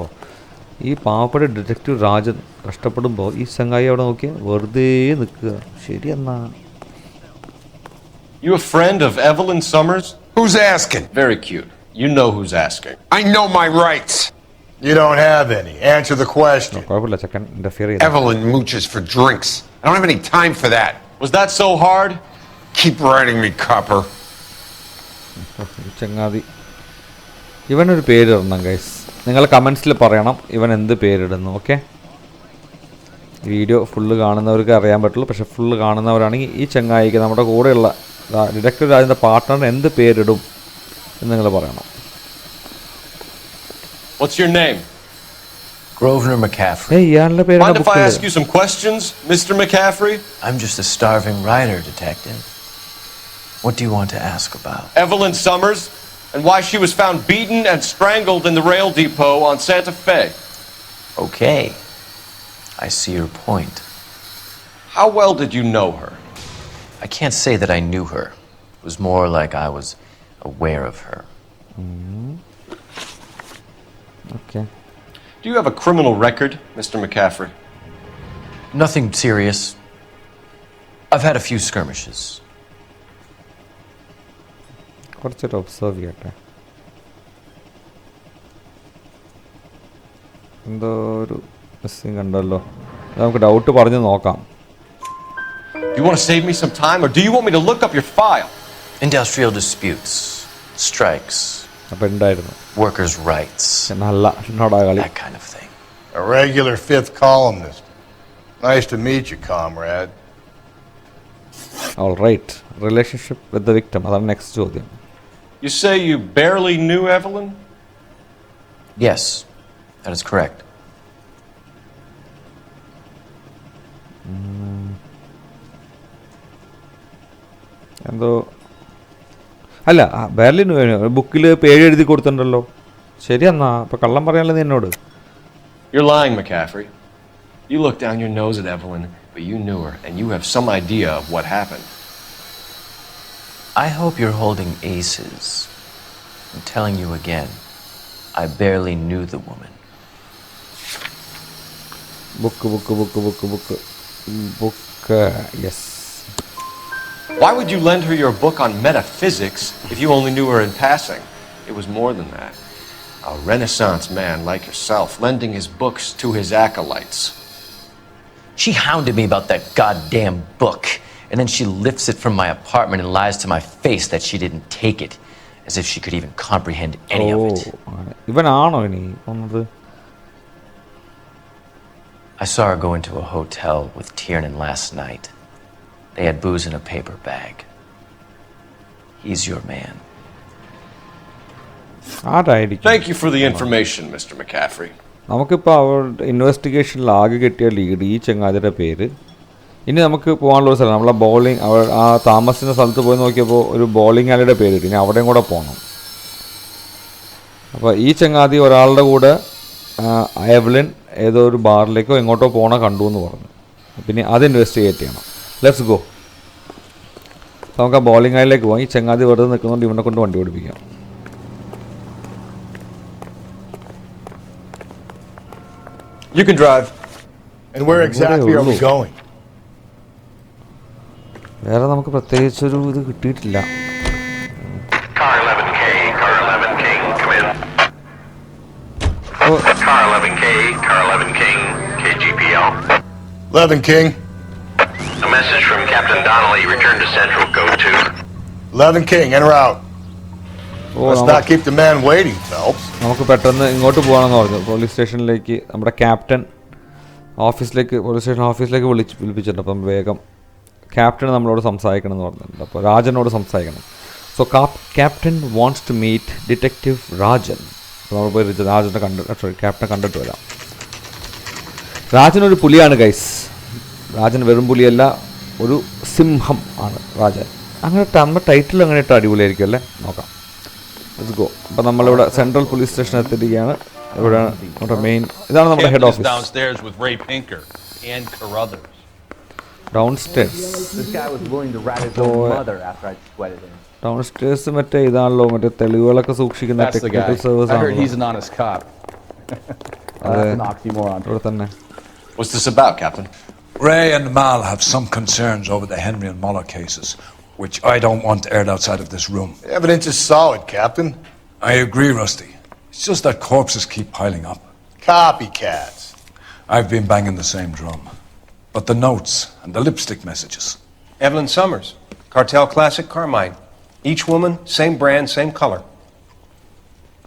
ഈ പാവപ്പെട്ട ഡിറ്റക്റ്റീവ് രാജൻ കഷ്ടപ്പെടുമ്പോൾ ഈ ചങ്ങായി അവിടെ നോക്കിയാൽ വെറുതെ നിൽക്കുക. ശരി എന്നാ. You a friend of Evelyn Summers? Who's asking? Very cute. You know who's asking. I know my rights. You don't have any. Answer the question. കുഴപ്പമില്ല, ചെക്കൻ ഇന്റർഫിയർ ചെയ്തു. Evelyn mooches for drinks. I don't have any time for that. Was that so hard? Keep writing me, copper. ചങ്ങാതി ഇവനൊരു പേരിടണം guys. നിങ്ങൾ കമൻസിൽ പറയണം ഇവൻ എന്ത് പേരിടുന്നു. Okay, video full കാണുന്നവർക്ക് അറിയാൻ പറ്റുള്ളൂ. പക്ഷെ ഫുള്ള് കാണുന്നവരാണെങ്കിൽ ഈ ചങ്ങായിക്ക് നമ്മുടെ കൂടെയുള്ള ഡിറ്റക്റ്റീവ് രാജിൻ്റെ പാർട്ട്ണറിന് എന്ത് പേരിടും എന്ന് നിങ്ങൾ പറയണം. What's your name? Grosvenor McCaffrey. ഏയ് ഇയാളുടെ പേരാണ് Mind if I ബുക്കിൽ. ask you some questions, Mr. McCaffrey? I'm just a starving writer, detective. What do you want to ask about? Evelyn Summers, and why she was found beaten and strangled in the rail depot on Santa Fe. Okay. I see your point. How well did you know her? I can't say that I knew her. It was more like I was aware of her. Okay. Do you have a criminal record, Mr. McCaffrey? Nothing serious. I've had a few skirmishes. കുറച്ചൊരു observe ചെയ്യട്ടെ. എന്തോ ഒരു missing കണ്ടല്ലോ. നമുക്ക് doubt പറഞ്ഞ് നോക്കാം. Do you want to save me some time, or do you want me to look up your file? Industrial disputes, strikes, അപ്പം ഉണ്ടായിരുന്നു. workers' rights, നല്ല എന്നോടാ കളി. that kind of thing. A regular fifth columnist. Nice to meet you, comrade. All right. Relationship with the victim. അതാണ് next ചോദ്യം. You say you barely knew Evelyn? Yes, that is correct. എന്തോ അല്ല, Berlin ബുക്കിൽ പേര് എഴുതി കൊടുത്തിട്ടുണ്ടല്ലോ. ശരി എന്നാ, അപ്പം കള്ളം പറയാനല്ലോ നീ എന്നോട്. You're lying, McCaffrey. You looked down your nose at Evelyn, but you knew her, and you have some idea of what happened. I hope you're holding aces. I'm telling you again, I barely knew the woman. Book. Yes. Why would you lend her your book on metaphysics if you only knew her in passing? It was more than that. A Renaissance man like yourself, lending his books to his acolytes. She hounded me about that goddamn book, and then she lifts it from my apartment and lies to my face that she didn't take it, as if she could even comprehend any of it. ഇവനാണോ ഇനി വന്നത്? I saw her go into a hotel with Tiernan last night. They had booze in a paper bag. He's your man. ആരായിരിക്കും? Thank you for the information, Mr. McCaffrey. നമുക്കിപ്പോൾ അവരുടെ ഇൻവെസ്റ്റിഗേഷനിൽ ആകെ കിട്ടിയ lead ഈ ചങ്ങാതിയുടെ പേര്. ഇനി നമുക്ക് പോകാനുള്ള സ്ഥലം നമ്മളെ ബോളിംഗ് ആ താമസിക്കുന്ന സ്ഥലത്ത് പോയി നോക്കിയപ്പോൾ ഒരു ബോളിംഗ് ആലിയുടെ പേര് കിട്ടി. ഇനി അവിടെയും കൂടെ പോകണം. അപ്പോൾ ഈ ചങ്ങാതി ഒരാളുടെ കൂടെ എവ്ലിൻ ഏതോ ഒരു ബാറിലേക്കോ എങ്ങോട്ടോ പോകണ കണ്ടു എന്ന് പറഞ്ഞു. പിന്നെ അത് ഇൻവെസ്റ്റിഗേറ്റ് ചെയ്യണം. Let's go. നമുക്ക് ആ ബോളിംഗ് ആലിലേക്ക് പോകാം. ഈ ചങ്ങാതി വെറുതെ നിൽക്കുന്നതുകൊണ്ട് ഇവനെ കൊണ്ട് വണ്ടി ഓടിപ്പിക്കാം. You can drive. And where exactly are we going? വേറെ നമുക്ക് പ്രത്യേകിച്ചൊരു ഇത് കിട്ടിയിട്ടില്ല. Car 11K, Car 11 King, come in. Car 11K, Car 11 King, KGPL. 11 King. A message from Captain Donnelly, return to Central, go to. 11 King, en route. Let's not keep the man waiting, Phelps. നമുക്ക് പെട്ടെന്ന് ഇങ്ങോട്ട് പോകാമെന്ന് പറഞ്ഞു. Police സ്റ്റേഷനിലേക്ക് നമ്മുടെ captain ഓഫീസിലേക്ക് police station ഓഫീസിലേക്ക് വിളിപ്പിച്ചിട്ടുണ്ട്. അപ്പം വേഗം ക്യാപ്റ്റൻ നമ്മളോട് സംസാരിക്കണം എന്ന് പറഞ്ഞിട്ടുണ്ട്. അപ്പോൾ രാജനോട് സംസാരിക്കണം. So captain wants to meet detective Rajan. അപ്പോൾ നമ്മൾ പോയി ക്യാപ്റ്റനെ കണ്ടിട്ട് വരാം. രാജനൊരു പുലിയാണ് ഗൈസ്. രാജൻ വെറും പുലിയല്ല, ഒരു സിംഹം ആണ് രാജൻ. അങ്ങനെ നമ്മുടെ ടൈറ്റിൽ അങ്ങനെ ഇട്ട് അടിപൊളിയായിരിക്കും അല്ലേ? നോക്കാം. Let's go. അപ്പോൾ നമ്മളിവിടെ സെൻട്രൽ പോലീസ് സ്റ്റേഷൻ എത്തിയിരിക്കുകയാണ്. ഇവിടെ നമ്മുടെ മെയിൻ ഇതാണ് നമ്മുടെ head office. This guy was willing to rat his own mother after I sweated him. Downstairs മറ്റേ ഇതാണല്ലോ മറ്റേ തെളിവുകളൊക്കെ സൂക്ഷിക്കുന്ന ടെക്നിക്കൽ സർവീസ് I heard ആണല്ലോ. he's an honest cop. അതെ. That's an oxymoron. ഇവിടെ തന്നെ. What's this about, Captain? Ray and Mal have some concerns over the Henry and Muller cases, which I don't want aired outside of this room. The evidence is solid, Captain. I agree, Rusty. It's just that corpses keep piling up. Copycats. I've been banging the same drum. But the notes and the lipstick messages. Evelyn Summers, Cartel Classic Carmine. Each woman, same brand, same color.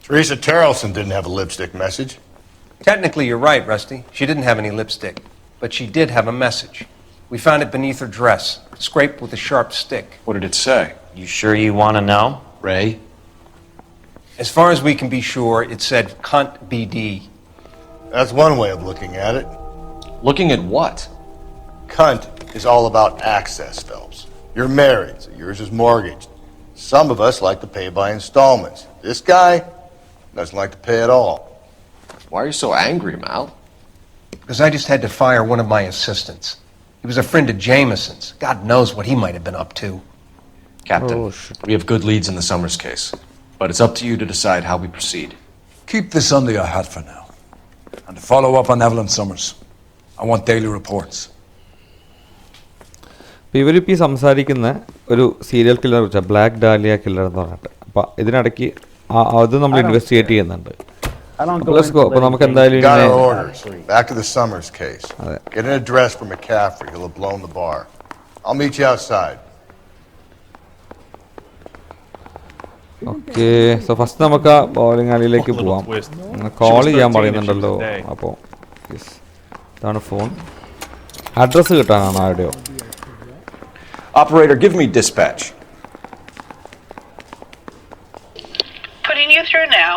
Teresa Terrelson didn't have a lipstick message. Technically, you're right, Rusty. She didn't have any lipstick. But she did have a message. We found it beneath her dress, scraped with a sharp stick. What did it say? You sure you want to know? Ray? As far as we can be sure, it said cunt BD. That's one way of looking at it. Looking at what? Cunt is all about access, Phelps. You're married, so yours is mortgaged. Some of us like to pay by installments. This guy doesn't like to pay at all. Why are you so angry, Mal? Because I just had to fire one of my assistants. He was a friend of Jameson's. God knows what he might have been up to. Captain, we have good leads in the Summers case, but it's up to you to decide how we proceed. Keep this under your hat for now. And to follow up on Evelyn Summers, I want daily reports. ഇവരിപ്പോൾ ഈ സംസാരിക്കുന്ന ഒരു serial killer വെച്ചാൽ black dahlia killer എന്ന് പറഞ്ഞിട്ട് അപ്പോൾ ഇതിനിടയ്ക്ക് അത് നമ്മൾ ഇൻവെസ്റ്റിഗേറ്റ് ചെയ്യുന്നുണ്ട്. അപ്പോൾ നമുക്ക് എന്തായാലും Got our orders. Back to the Summers case. Get an address for McCaffrey. He'll have blown the bar. I'll meet you outside. Okay. So first നമുക്ക് ആ ബോളിംഗ് അലിയിലേക്ക് പോവാം. കോൾ ചെയ്യാൻ പറയുന്നുണ്ടല്ലോ. അപ്പോൾ ഇതാണ് ഫോൺ. അഡ്രസ്സ് കിട്ടാനാണ് ആരുടെയോ. Operator, give me dispatch. Putting you through now.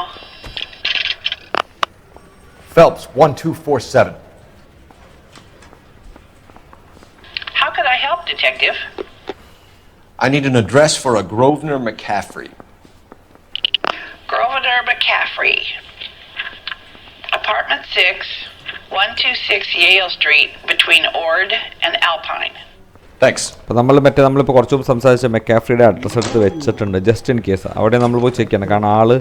Phelps, 1247. How could I help, Detective? I need an address for a Grosvenor McCaffrey. Grosvenor McCaffrey. Apartment 6, 126 Yale Street, between Ord and Alpine. Thanks. അപ്പോൾ നമ്മളിപ്പോൾ കുറച്ച് മുമ്പ് സംസാരിച്ച മെക്കാഫ്രിയുടെ address എടുത്ത് വെച്ചിട്ടുണ്ട് just in case. അവിടെ നമ്മൾ പോയി ചെക്ക് ചെയ്യണം. കാരണം ആള്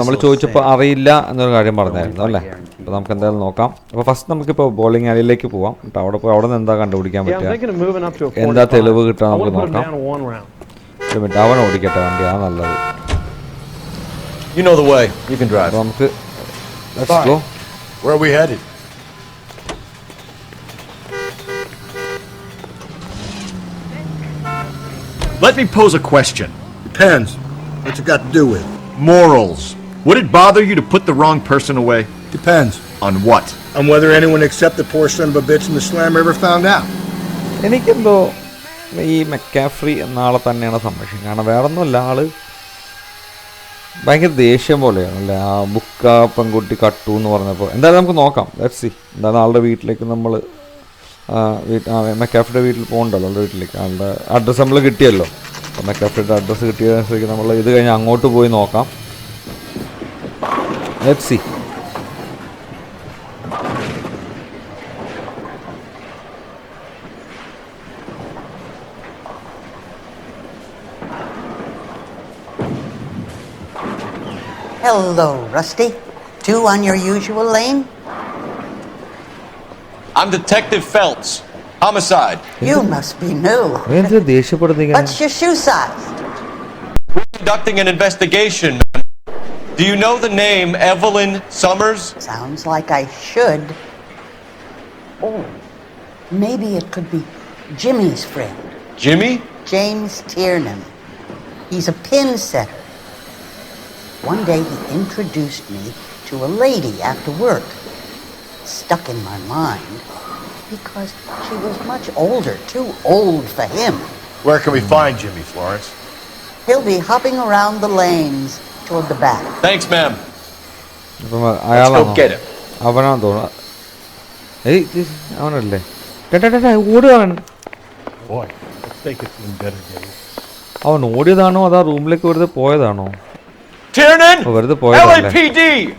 നമ്മൾ ചോദിച്ചപ്പോൾ അറിയില്ല എന്നൊരു കാര്യം പറഞ്ഞായിരുന്നു അല്ലേ. അപ്പോൾ നമുക്ക് എന്തായാലും നോക്കാം. അപ്പോൾ ഫസ്റ്റ് നമുക്കിപ്പോൾ ബോളിംഗ് അലിയിലേക്ക് പോവാം. കേട്ടോ അവിടെ പോയി അവിടെ നിന്ന് എന്താ കണ്ടുപിടിക്കാൻ പറ്റുക, എന്താ തെളിവ് കിട്ടാൻ നമുക്ക് നോക്കാം. ഒരു മിനിറ്റ്, അവൻ ഓടിക്കട്ടെ വണ്ടി, ആ നല്ലത്. You know the way. You can drive. അപ്പോൾ നമുക്ക് let's go. Where are we headed? Let me pose a question. Depends. What's it got to do with? Morals. Would it bother you to put the wrong person away? Depends. On what? On whether anyone except the poor son of a bitch in the slammer ever found out. എനിക്കെന്തോ ഈ മെക്കാഫ്രി എന്ന ആളെ തന്നെയാണ് സംരക്ഷിക്കുന്നത്. കാരണം വേറെ ഒന്നുമല്ല, ആള് ഭയങ്കര ദേഷ്യം പോലെയാണ് അല്ലേ. ആ ബുക്ക പെൺകുട്ടി കട്ടു എന്ന് പറഞ്ഞപ്പോൾ എന്തായാലും നമുക്ക് നോക്കാം. Let's see. എന്തായാലും ആളുടെ വീട്ടിലേക്ക് നമ്മൾ മെക്കാഫ്രിയുടെ വീട്ടിൽ പോകണ്ടല്ലോ, ആളുടെ വീട്ടിലേക്ക്. ആളുടെ അഡ്രസ്സ് നമ്മൾ കിട്ടിയല്ലോ. അപ്പോൾ മെക്കാഫ്രിയുടെ അഡ്രസ്സ് കിട്ടിയതനുസരിച്ച് നമ്മൾ ഇത് കഴിഞ്ഞ് അങ്ങോട്ട് പോയി നോക്കാം. Let's see. Hello, Rusty. Two on your usual lane? I'm Detective Phelps. Homicide. You must be new. What's your shoe size? We're conducting an investigation. Do you know the name Evelyn Summers? Sounds like I should. Oh, maybe it could be Jimmy's friend. Jimmy? James Tiernan. He's a pin setter. One day he introduced me to a lady after work. It stuck in my mind because she was much older, too old for him. Where can we find Jimmy, Florence? He'll be hopping around the lanes toward the back. Thanks, ma'am. Let's go get him. അവനാന്ന് തോന്നുന്നു. അവനല്ലേ ഓടുകയാണ്. അവൻ ഓടിയതാണോ അതാ റൂമിലേക്ക് വെറുതെ പോയതാണോ? വെറുതെ പോയതല്ലേ.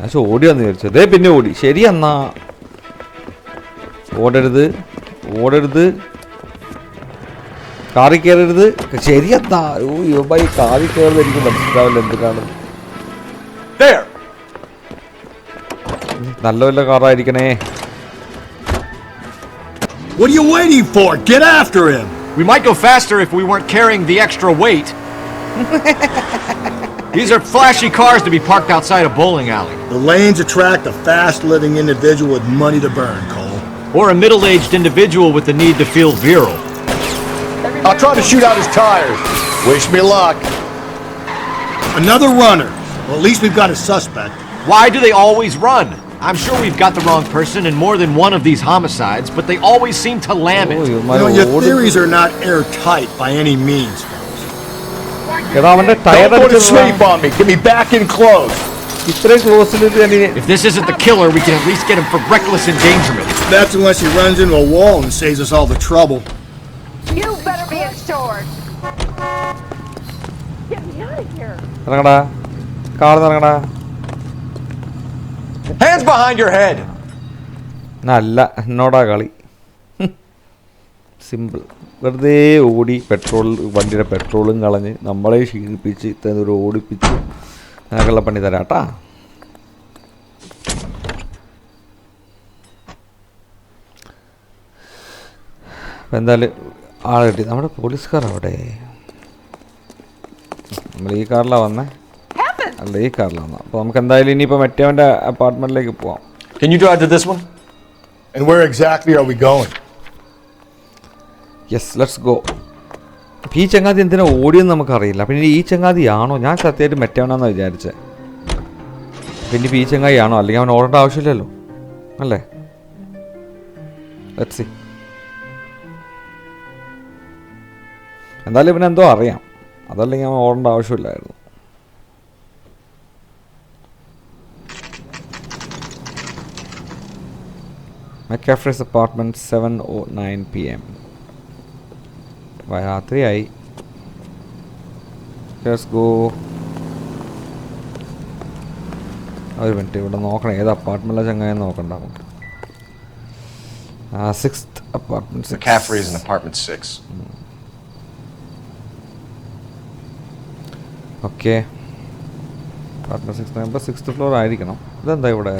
പക്ഷെ ഓടിയാന്ന് വിചാരിച്ചത്. പിന്നെ ഓടി. ശരി എന്നാ ഓടരുത്. കാറിൽ കയറരുത്. ശരിയെന്നാ. യോ ബൈ കാറിൽ കയറുന്നത് എനിക്ക് മനസ്സിലാവില്ല എന്തിനാണ്. നല്ല വല്ല കാറായിരിക്കണേ. What are you waiting for? Get after him! We might go faster if we weren't carrying the extra weight. These are flashy cars to be parked outside a bowling alley. The lanes attract a fast-living individual with money to burn, Cole. Or a middle-aged individual with the need to feel virile. I'll try to shoot out his tires. Wish me luck. Another runner. Well, at least we've got a suspect. Why do they always run? I'm sure we've got the wrong person in more than one of these homicides, but they always seem to lam it. You know, your theories are not airtight by any means, fellas. Don't go to sleep on me. Get me back in close. If this isn't the killer, we can at least get him for reckless endangerment. That's unless he runs into a wall and saves us all the trouble. You better be assured. Get me out of here. Hands behind your head. നല്ല എന്നോടാ കളി. Simple. വെറുതെ ഓടി വണ്ടിയുടെ പെട്രോളും കളഞ്ഞ് നമ്മളെ ക്ഷീണിപ്പിച്ച് ഇത്ര ഓടിപ്പിച്ച് അങ്ങനെയുള്ള പണി തരാട്ടാ. അപ്പം എന്തായാലും ആളെ കിട്ടി. നമ്മുടെ പോലീസുകാർ അവിടെ. നമ്മൾ ഈ കാറിലാണ് വന്നേ. അല്ല ഈ കാറിലാണ് വന്നത്. അപ്പോൾ നമുക്ക് എന്തായാലും ഇനിയിപ്പോൾ മറ്റേവൻ്റെ അപ്പാർട്ട്മെൻറ്റിലേക്ക് പോവാം. Can you drive to this one? And where exactly are we going? Yes, let's go. അപ്പോൾ ഈ ചങ്ങാതി എന്തിനാ ഓടിയെന്ന് നമുക്കറിയില്ല. പിന്നെ ഈ ചങ്ങാതിയാണോ? ഞാൻ സത്യമായിട്ട് മറ്റവനാണെന്ന് വിചാരിച്ചത്. പിന്നെ ഇപ്പോൾ ഈ ചങ്ങാതിയാണോ? അല്ലെങ്കിൽ അവൻ ഓടേണ്ട ആവശ്യമില്ലല്ലോ അല്ലേ? Let's see. എന്തായാലും ഇവനെന്തോ അറിയാം. അതല്ലെങ്കിൽ അവൻ ഓടേണ്ട ആവശ്യമില്ലായിരുന്നു. McCaffrey's apartment 7:09 PM. രാത്രിയായി. Let's go. ഒരു മിനിറ്റ് ഇവിടെ നോക്കണം ഏത് അപ്പാർട്ട്മെൻറ്റിലെ ചങ്ങായെന്ന് നോക്കണ്ട നമുക്ക്. 6th apartment 6. McCaffrey is in apartment 6. Okay. Apartment 6 number 6th floor ആയിരിക്കണം. ഇതെന്താ ഇവിടെ?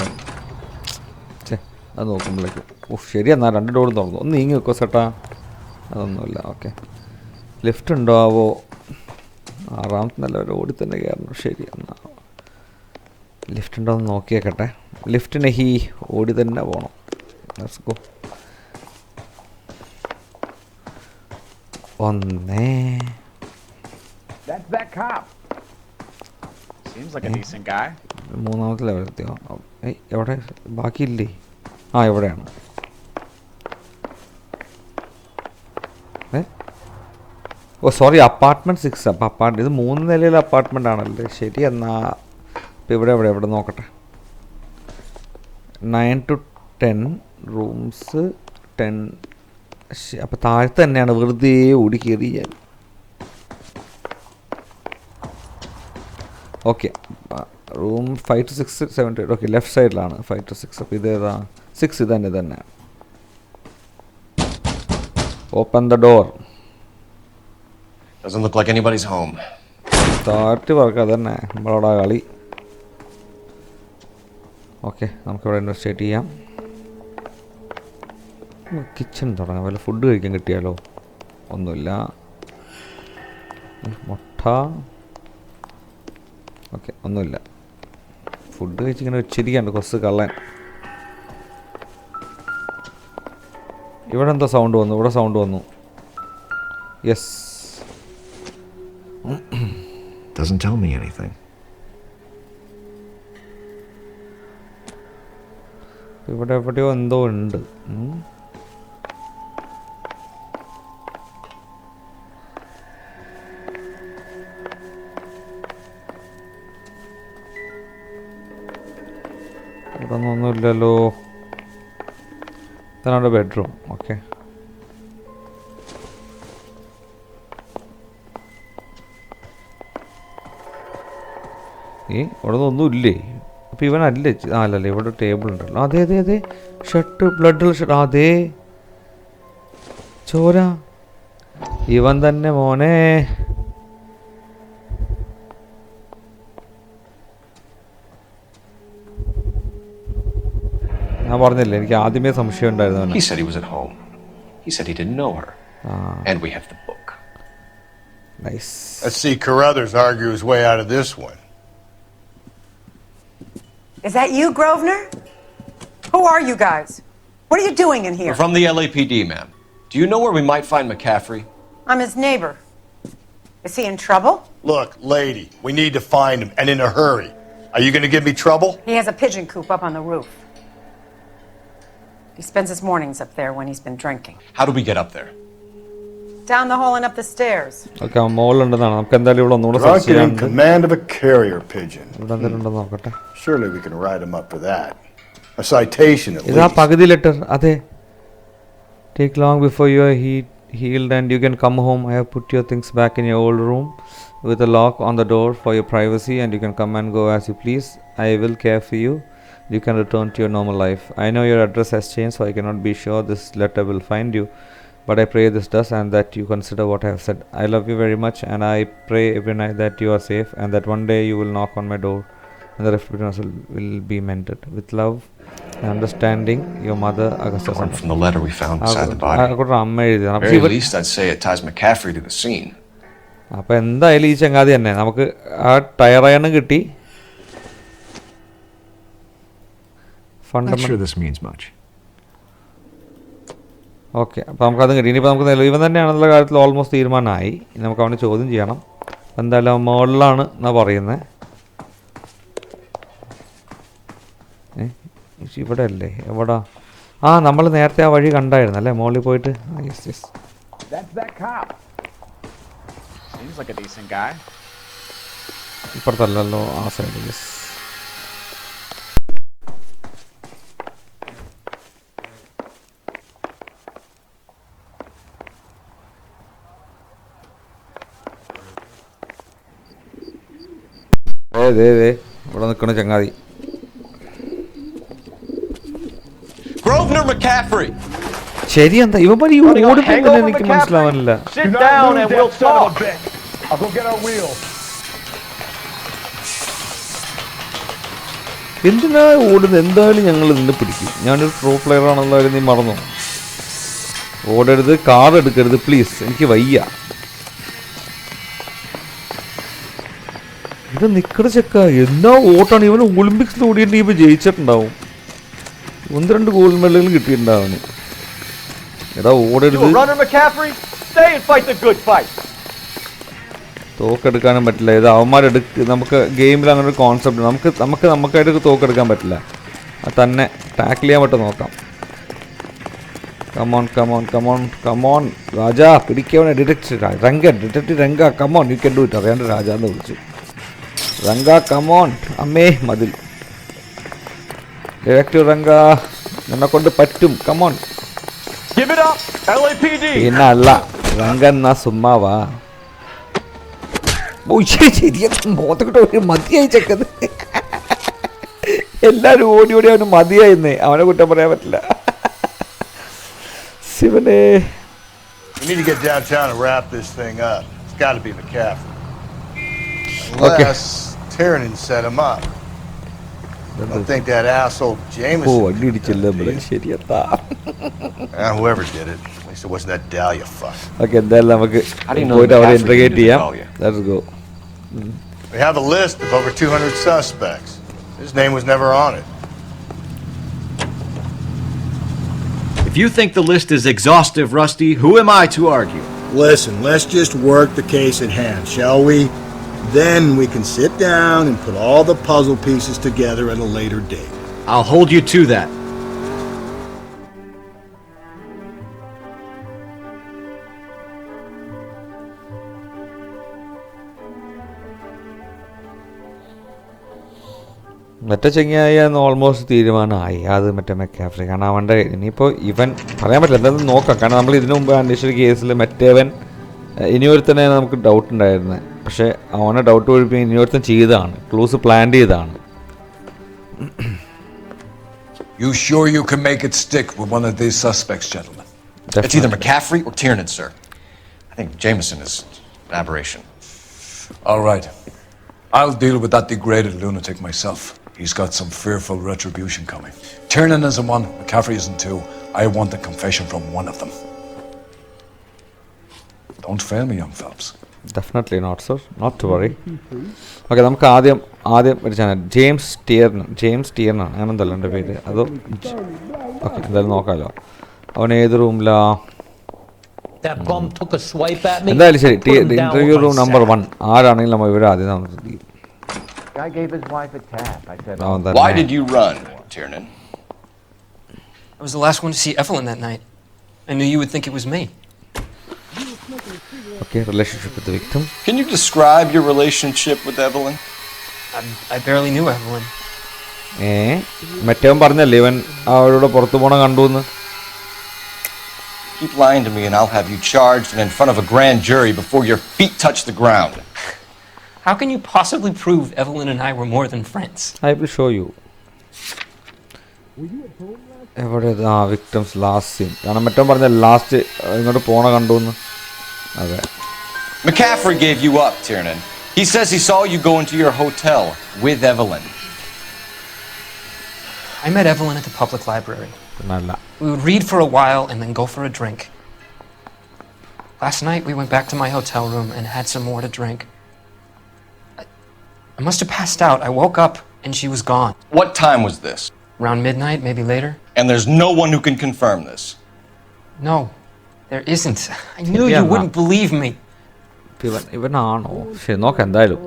അത് നോക്കുമ്പോഴേക്കും ശരി. എന്നാൽ 2 ഡോറും തുറന്നു. ഒന്ന് നീങ്ങി വെക്കോ ചേട്ടാ. അതൊന്നുമില്ല. ഓക്കെ. ലിഫ്റ്റ് ഉണ്ടോ ആവോ? 6ാമത്തെ നില വരെ ഓടി തന്നെ കയറണം. ശരി എന്നാൽ ലിഫ്റ്റ് ഉണ്ടോ എന്ന് നോക്കിയേക്കട്ടെ. ലിഫ്റ്റിന് ഓടി തന്നെ പോകണം. Let's go. 1. That's that cop. Seems like a decent guy. 3ാമത്തെ ലെവലെത്തിയോ? എവിടെ? ബാക്കിയില്ലേ? എവിടെയാണ്? Sorry, apartment 6. അപ്പോൾ ഇത് 3 നിലയിലെ അപ്പാർട്ട്മെൻ്റ് ആണല്ലേ? ശരി എന്നാൽ ഇപ്പോൾ എവിടെ നോക്കട്ടെ. 9 to 10 റൂംസ് 10. അപ്പോൾ താഴത്ത് തന്നെയാണ്. വെറുതെ ഓടി കയറി ഞാൻ. Okay. Room 5 to 6 7 to 8. Okay, left സൈഡിലാണ് 5 to 6. അപ്പോൾ ഇതേതാ? 6 ഇതന്നെ. Open the door. Doesn't look like anybody's home. That പറക്കുക തന്നെ നമ്മളവിടെ കളി. ഓക്കെ, നമുക്കിവിടെ ഇൻവെസ്റ്റിഗേറ്റ് ചെയ്യാം. കിച്ചൺ തുടങ്ങാം. വല്ല ഫുഡ് കഴിക്കാൻ കിട്ടിയാലോ? ഒന്നുമില്ല. മുട്ട. ഓക്കെ, ഒന്നുമില്ല. ഫുഡ് കഴിച്ചിങ്ങനെ വെച്ചിരിക്കാണ്ട് കുറച്ച് കള്ളൻ. ഇവിടെ എന്താ സൗണ്ട് വന്നു? ഇവിടെ സൗണ്ട് വന്നു. Yes. Doesn't tell me anything. ഇവിടെ എവിടെയോ എന്തോ ഉണ്ട്. ഇവിടെ ഒന്നുമില്ലല്ലോ. ഇതാണ് ബെഡ്റൂം. ഓക്കെ. ഇവിടെ ഒന്നുമില്ലേ? അപ്പോൾ ഇവനല്ലേ? അല്ലല്ലേ, ഇവിടെ ടേബിൾ ഉണ്ടല്ലോ. അതെ ഷർട്ട്, ബ്ലഡ് ഷർട്ട്. അതെ, ചോര. ഇവൻ തന്നെ മോനെ. ഞാൻ പറഞ്ഞില്ലേ എനിക്ക് ആദ്യമേ സംശയം ഉണ്ടായിരുന്നു. He said he was at home. He said he didn't know her. And we have the book. Nice. Let's see Carruthers argue his way out of this one. Is that you, Grosvenor? Who are you guys? What are you doing in here? We're from the LAPD, ma'am. Do you know where we might find McCaffrey? I'm his neighbor. Is he in trouble? Look, lady, we need to find him, and in a hurry. Are you going to give me trouble? He has a pigeon coop up on the roof. He spends his mornings up there when he's been drinking. How do we get up there? Down the hall and up the stairs. Okay, മോളുണ്ടെന്നാണ്. നമുക്ക് എന്തായാലും ഇവിടെ ഒന്നുകൂടെ search Drunk in ചെയ്യാനുണ്ട്. command of a carrier pigeon. ഇവിടെ എന്തെങ്കിലും നോക്കട്ടെ. Surely we can write him up for that. A citation at ഇതാ least. പകുതി ലെറ്റർ. അതെ. Take long before you are healed and you can come home. I have put your things back in your old room with a lock on the door for your privacy, and you can come and go as you please. I will care for you. You can return to your normal life. I know your address has changed, so I cannot be sure this letter will find you. But I pray this does, and that you consider what I have said. I love you very much, and I pray every night that you are safe, and that one day you will knock on my door, and the rift between us will be mended. With love and understanding, your mother, Augustus. From the letter we found beside the body. Very least I'd say it ties McCaffrey to the scene. അപ്പോൾ എന്തായാലും ഈ ചങ്ങാതി തന്നെ നമുക്ക് ആ ടയറയാണ് കിട്ടി. Not sure this means much. Okay, അപ്പോൾ നമുക്കതും കിട്ടി. ഇനിയിപ്പോൾ നമുക്ക് ഇവൻ തന്നെയാണെന്നുള്ള കാര്യത്തിൽ ഓൾമോസ്റ്റ് തീരുമാനമായി. ഇനി നമുക്ക് അവനെ ചോദ്യം ചെയ്യണം. എന്തായാലും അവൻ മുകളിലാണ് എന്നാണ് പറയുന്നത്. ഇവിടെ അല്ലേ? എവിടാ? ആ, നമ്മൾ നേരത്തെ ആ വഴി കണ്ടായിരുന്നു അല്ലേ മുകളിൽ പോയിട്ട്? Yes yes. That's that cop. Seems like a decent guy. ഇപ്പുറത്തല്ലല്ലോ, ആ സൈഡ്. യെസ്. ഇവിടെ നിൽക്കണ ചങ്ങാതി. Grosvenor McCaffrey. ശരി, എന്താ ഇവന്മാർ ഈ ഓടുന്നത് എനിക്ക് മനസ്സിലാവാനില്ല. Sit down and we'll talk. I'll go get our wheel. എന്തിനാ ഓടുന്നത്? എന്തായാലും ഞങ്ങൾ നിന്നെ പിടിക്കും. ഞാനൊരു പ്രോ പ്ലെയർ ആണെന്നുള്ള കാര്യം നീ മറന്നോ? ഓടരുത്, കാർ എടുക്കരുത് പ്ലീസ്, എനിക്ക് വയ്യ. ഇത് നിക്കട ചെക്ക എന്നാ ഓട്ടാണ്. ഇവന് ഒളിമ്പിക്സിൽ ഓടിയിട്ട് ഇപ്പം ജയിച്ചിട്ടുണ്ടാവും. 1-2 ഗോൾഡ് മെഡലുകൾ കിട്ടിയിട്ടുണ്ടാവും. എടാ ഓടരുത്. തോക്കെടുക്കാനും പറ്റില്ല. ഇത് അവന്മാരെടുക്ക്. നമുക്ക് ഗെയിമിൽ അങ്ങനെ ഒരു കോൺസെപ്റ്റ് നമുക്കായിട്ട് തോക്കെടുക്കാൻ പറ്റില്ല. അത് തന്നെ ടാക്കിൾ ചെയ്യാൻ പറ്റും നോക്കാം. Come on come on come on come on Raja, പിടിക്കവനെ. Detective Ranga come on, you can do it. അറിയാണ്ട് രാജാന്ന് വിളിച്ചു. രംഗ കമോൺ. അമ്മേ മതിൽ. ഡിറ്റക്റ്റീവ് രംഗ, എന്നെ കൊണ്ട് പറ്റും. കമോൺ. പിന്നെ അല്ല രംഗ എന്നാ സുമ്മാവാ. മോത്തക്കിട്ട് ഒരു മതിയായി ചെക്കത്. എല്ലാരും ഓടി ഓടി അവന് മതിയായിരുന്നേ. അവനെ കുറ്റം പറയാൻ പറ്റില്ല. ശിവനെ. We need to get downtown and wrap this thing up. It's got to be McCaffrey. Unless Tiernan set him up. I don't think that asshole Jameson. Whoever did it. At least it wasn't that Dahlia fuck. Okay, എന്തായാലും നമുക്ക് പോയിട്ട് അവരെ ഇന്റർഗേറ്റ് ചെയ്യാം. Let's go. We have a list of over 200 suspects. His name was never on it. If you think the list is exhaustive, Rusty, who am I to argue? Listen, let's just work the case at hand, shall we? Then we can sit down and put all the puzzle pieces together at a later date. I'll hold you to that. മറ്റേ ചെങ്ങായിന്ന് almost തീരുമാനമായി. അത് മറ്റേ മെക്കാഫ്രി. കാരണം അവൻ്റെ ഇനിയിപ്പോൾ ഇവൻ പറയാൻ പറ്റില്ല. എന്തായാലും നോക്കാം. കാരണം നമ്മൾ ഇതിനു മുമ്പ് അന്വേഷിച്ച കേസിൽ മറ്റേവൻ ഇനിയൊരുത്തനെ നമുക്ക് ഡൗട്ട് ഉണ്ടായിരുന്നത്. പക്ഷേ അവനെ ഡൗട്ട് ഒഴിപ്പിക്കാൻ ഇനിയൊരുത്തൻ ചെയ്തതാണ്. ക്ലൂസ് പ്ലാൻ ചെയ്തതാണ്. You sure you can make it stick with one of these suspects, gentlemen? It's either McCaffrey or Tiernan, sir. I think Jameson is an aberration. All right. I'll deal with that degraded lunatic myself. He's got some fearful retribution coming. Tiernan isn't one, McCaffrey isn't two. I want a confession from one of them. Don't fail me, young Phelps. Definitely not, sir. Not to worry. Okay, നമുക്ക് ആദ്യം ഒരു channel James ടിയർണർ അങ്ങനെന്തല്ല എൻ്റെ പേര് അതോ okay എന്തായാലും നോക്കാമല്ലോ അവൻ ഏത് റൂമിലാ എന്തായാലും ശരി ഇന്റർവ്യൂ റൂം നമ്പർ 1 ആരാണെങ്കിലും നമ്മൾ ഇവരെ ആദ്യം Guy gave his wife a tap. I said, Why did you run, Tiernan? I was the last one to see Evelyn that night. I knew you would think it was me. Okay, relationship with the victim. Can you describe your relationship with Evelyn? I barely knew Evelyn. മറ്റവൻ പറഞ്ഞല്ലേ ഇവൻ അവരോട് പുറത്തു പോണ കണ്ടു എന്ന്. Keep lying to me and I'll have you charged and in front of a grand jury before your feet touch the ground. How can you possibly prove Evelyn and I were more than friends? I will show you. എവിടെ വിക്ടംസ് last scene കാരണം മറ്റവൻ പറഞ്ഞ last ഇങ്ങോട്ട് പോണ കണ്ടു എന്ന്. അതെ. McCaffrey gave you up, Tiernan. He says he saw you go into your hotel with Evelyn. I met Evelyn at the public library. We would read for a while and then go for a drink. Last night we went back to my hotel room and had some more to drink. I must have passed out. I woke up and she was gone. What time was this? Around midnight, maybe later. And there's no one who can confirm this? No, there isn't. I knew you wouldn't believe me. ഇവനാണോ ശരി നോക്കാം എന്തായാലും.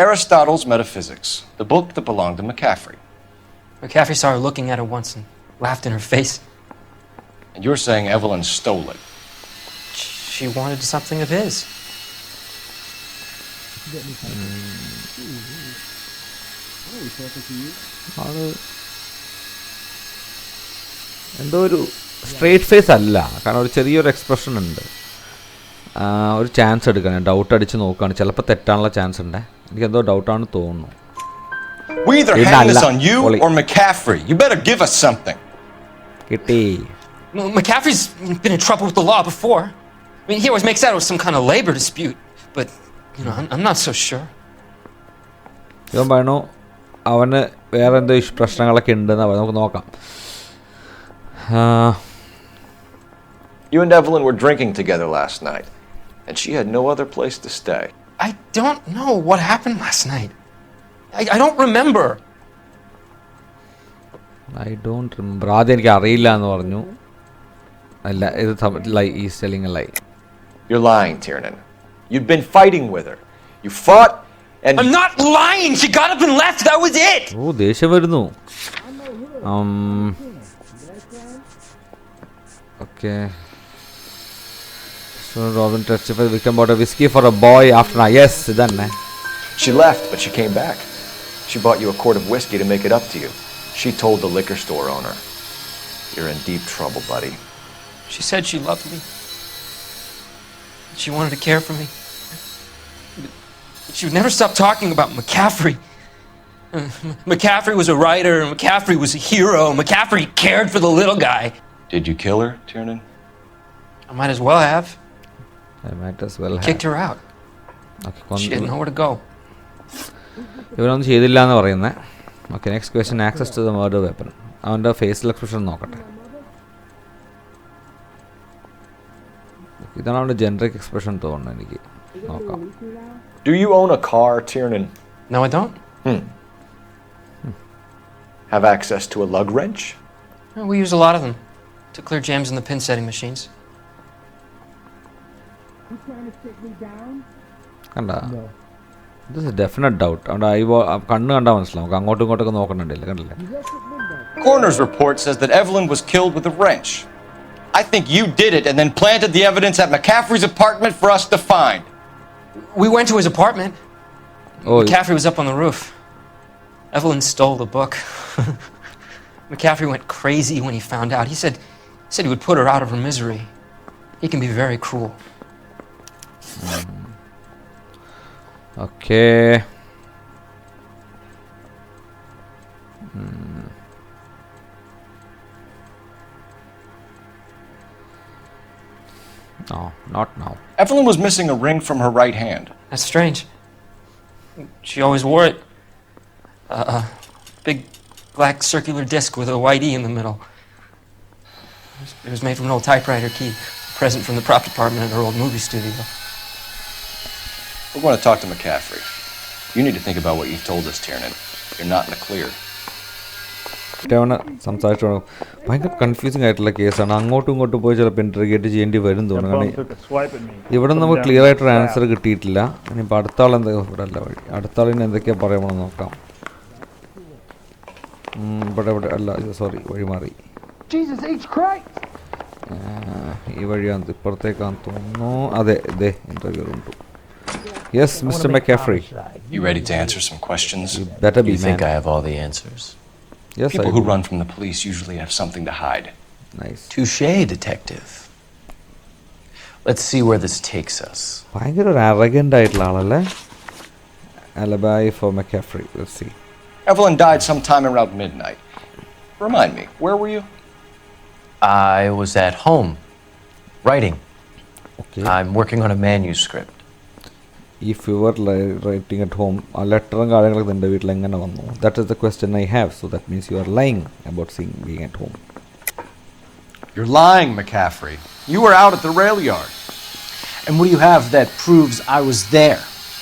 Aristotle's Metaphysics, the book that belonged to McCaffrey. McCaffrey saw her looking at it once and laughed in her face. And you're saying Evelyn stole it? She wanted something of his. എന്തോ ഒരു straight face അല്ല കാരണം ഒരു ചെറിയൊരു expression ഉണ്ട്. ഒരു chance എടുക്കണം doubt അടിച്ച് നോക്കുകയാണ് ചിലപ്പോൾ തെറ്റാനുള്ള ചാൻസ് ഉണ്ട്. എനിക്ക് എന്തോ ഡൗട്ടാണ് തോന്നുന്നു. We either hang this on you or McCaffrey. You better give us something. കിട്ടി. McCaffrey's been in trouble with the law before. I mean, he always makes out it was some kind of labor dispute, but you know, I'm not so sure. ഇവൻ പറയണു അവന് വേറെ എന്തോ പ്രശ്നങ്ങളൊക്കെ ഉണ്ടെന്ന് നമുക്ക് നോക്കാം. You and Evelyn were drinking together last night, and she had no other place to stay. I don't know what happened last night. I don't remember. I don't remember. ആദ്യം എനിക്ക് അറിയില്ല എന്ന് പറഞ്ഞു. അല്ല ഇത് he's telling a lie. You're lying, Tiernan. You'd been fighting with her. You fought and... I'm not lying! She got up and left! That was it! ഓ ദേഷ്യം വരുന്നു. Okay. So Robin testified the victim bought a whiskey for a boy after night. Yes, then. She left, but she came back. She bought you a quart of whiskey to make it up to you. She told the liquor store owner. You're in deep trouble, buddy. She said she loved me. She wanted to care for me. She would never stop talking about McCaffrey. McCaffrey was a writer, and McCaffrey was a hero. McCaffrey cared for the little guy. Did you kill her, Tiernan? I might as well have. I might as well have. Kicked her out. She didn't know where to go. ഇവനൊന്നും ചെയ്തില്ല എന്ന് പറയുന്നത്. Okay next question access to the murder weapon. അവൻ്റെ ഫേസിൽ expression നോക്കട്ടെ. ഇതാണ് അവൻ്റെ generic expression തോന്നുന്നു എനിക്ക്. നോക്കാം. Do you own a car, Tiernan? No, I don't. Have access to a lug wrench? No, we use a lot of them to clear jams in the pin setting machines. കണ്ട this is definite doubt. അവിടെ കണ്ണ് കണ്ടാൽ മനസ്സിലാവും. നമുക്ക് അങ്ങോട്ടും ഇങ്ങോട്ടൊക്കെ നോക്കണുണ്ടല്ലേ കണ്ടില്ലേ. Coroner's report says that Evelyn was killed with a wrench. I think you did it and then planted the evidence at McCaffrey's apartment for us to find. We went to his apartment. McCaffrey was up on the roof. Evelyn stole the book. McCaffrey went crazy when he found out. He said he would put her out of her misery. He can be very cruel. Okay. No, not now. Evelyn was missing a ring from her right hand. That's strange. She always wore it. Big black circular disc with a white E in the middle. It was made from an old typewriter key, a present from the prop department at her old movie studio. We're going to talk to McCaffrey. You need to think about what you've told us, Tiernan. You're not in the clear. സംസാരിച്ചോ ഭയങ്കര confusing ആയിട്ടുള്ള കേസാണ്. അങ്ങോട്ടും ഇങ്ങോട്ടും പോയി ചിലപ്പോൾ ഇൻട്രിഗേറ്റ് ചെയ്യേണ്ടി വരും തോന്നുന്നു. കാരണം ഇവിടെ നമുക്ക് ക്ലിയർ ആയിട്ടൊരു ആൻസർ കിട്ടിയിട്ടില്ല. ഇനിയിപ്പോൾ അടുത്ത ആൾ എന്തൊക്കെ ഇവിടെ അല്ല വഴി, അടുത്ത ആളിന് എന്തൊക്കെയാണ് പറയാമെന്ന് നോക്കാം. ഇവിടെ അല്ല, സോറി, വഴി മാറി. ഈ വഴിയാണ്, ഇപ്പുറത്തേക്കാന്ന് തോന്നുന്നു. അതെ, ഇതേ ഇന്റർവ്യൂ ഉണ്ട്. Yes, Mr. McCaffrey. You ready to answer some questions? You better be, man. You think I have all the answers? Yes, People who run from the police usually have something to hide. Nice. Touché, detective. Let's see where this takes us. ഭയങ്കര ഒരു arrogant ആയിട്ടുള്ള ആളല്ലേ? Alibi for McCaffrey. Let's see. Evelyn died sometime around midnight. Remind me, where were you? I was at home, writing. Okay. I'm working on a manuscript. If you were writing at home, a letter and കാര്യങ്ങളൊക്കെ നിന്റെ വീട്ടിൽ എങ്ങനെ വന്നു? That is the question I have. So that means you are lying about being at home. You're lying, McCaffrey. You were out at the rail yard. And what do you have that proves I was there?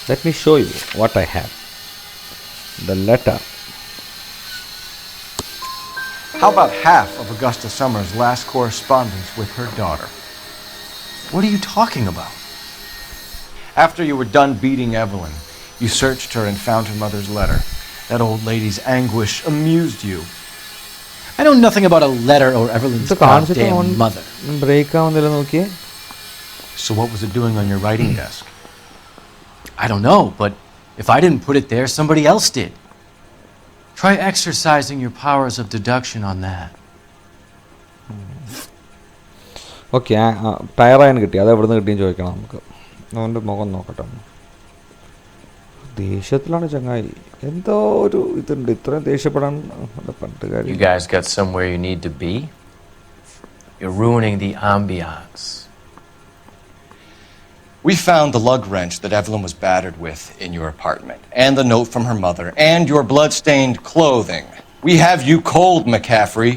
Let me show you what I have. The letter. How about half of Augusta Summers' last correspondence with her daughter? What are you talking about? After you were done beating Evelyn, you searched her and found her mother's letter. That old lady's anguish amused you. I know nothing about a letter or Evelyn's goddamn mother. So what was it doing on your writing desk? I don't know, but if I didn't put it there, somebody else did. Try exercising your powers of deduction on that. Okay, ടയർ ആയതിന് കിട്ടി. അത് എവിടെ നിന്ന് കിട്ടിയെന്ന് ചോദിക്കണം നമുക്ക്. അവൻ്റെ മുഖം നോക്കട്ടെ. ദേഷ്യത്തിലാണ് ചങ്ങായി. എന്തോ ഒരു ഇതുണ്ട്, ഇത്രയും ദേഷ്യപ്പെടാൻ പണ്ട് കാര്യം. You guys got somewhere you need to be? You're ruining the ambiance. We found the lug wrench that Evelyn was battered with in your apartment, and the note from her mother, and your blood-stained clothing. We have you cold, McCaffrey.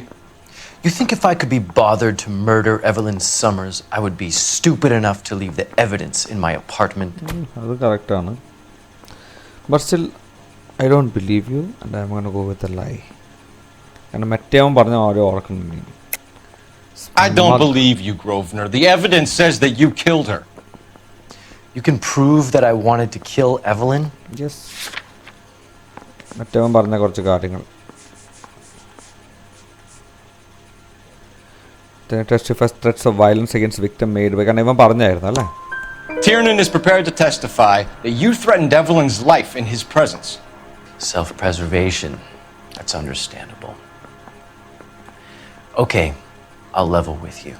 You think if I could be bothered to murder Evelyn Summers, I would be stupid enough to leave the evidence in my apartment? That's correct. But still, I don't believe you, and I'm going to go with a lie. And I don't believe you, Grosvenor. The evidence says that you killed her. You can prove that I wanted to kill Evelyn? Yes. മറ്റവൻ പറഞ്ഞ കുറച്ച് കാര്യങ്ങൾ. Testifies threats of violence against victim made by. കാരണം ഇവൻ പറഞ്ഞായിരുന്നു അല്ലേ? Tiernan is prepared to testify that you threatened Evelyn's life in his presence. Self-preservation. That's understandable. Okay, I'll level with you.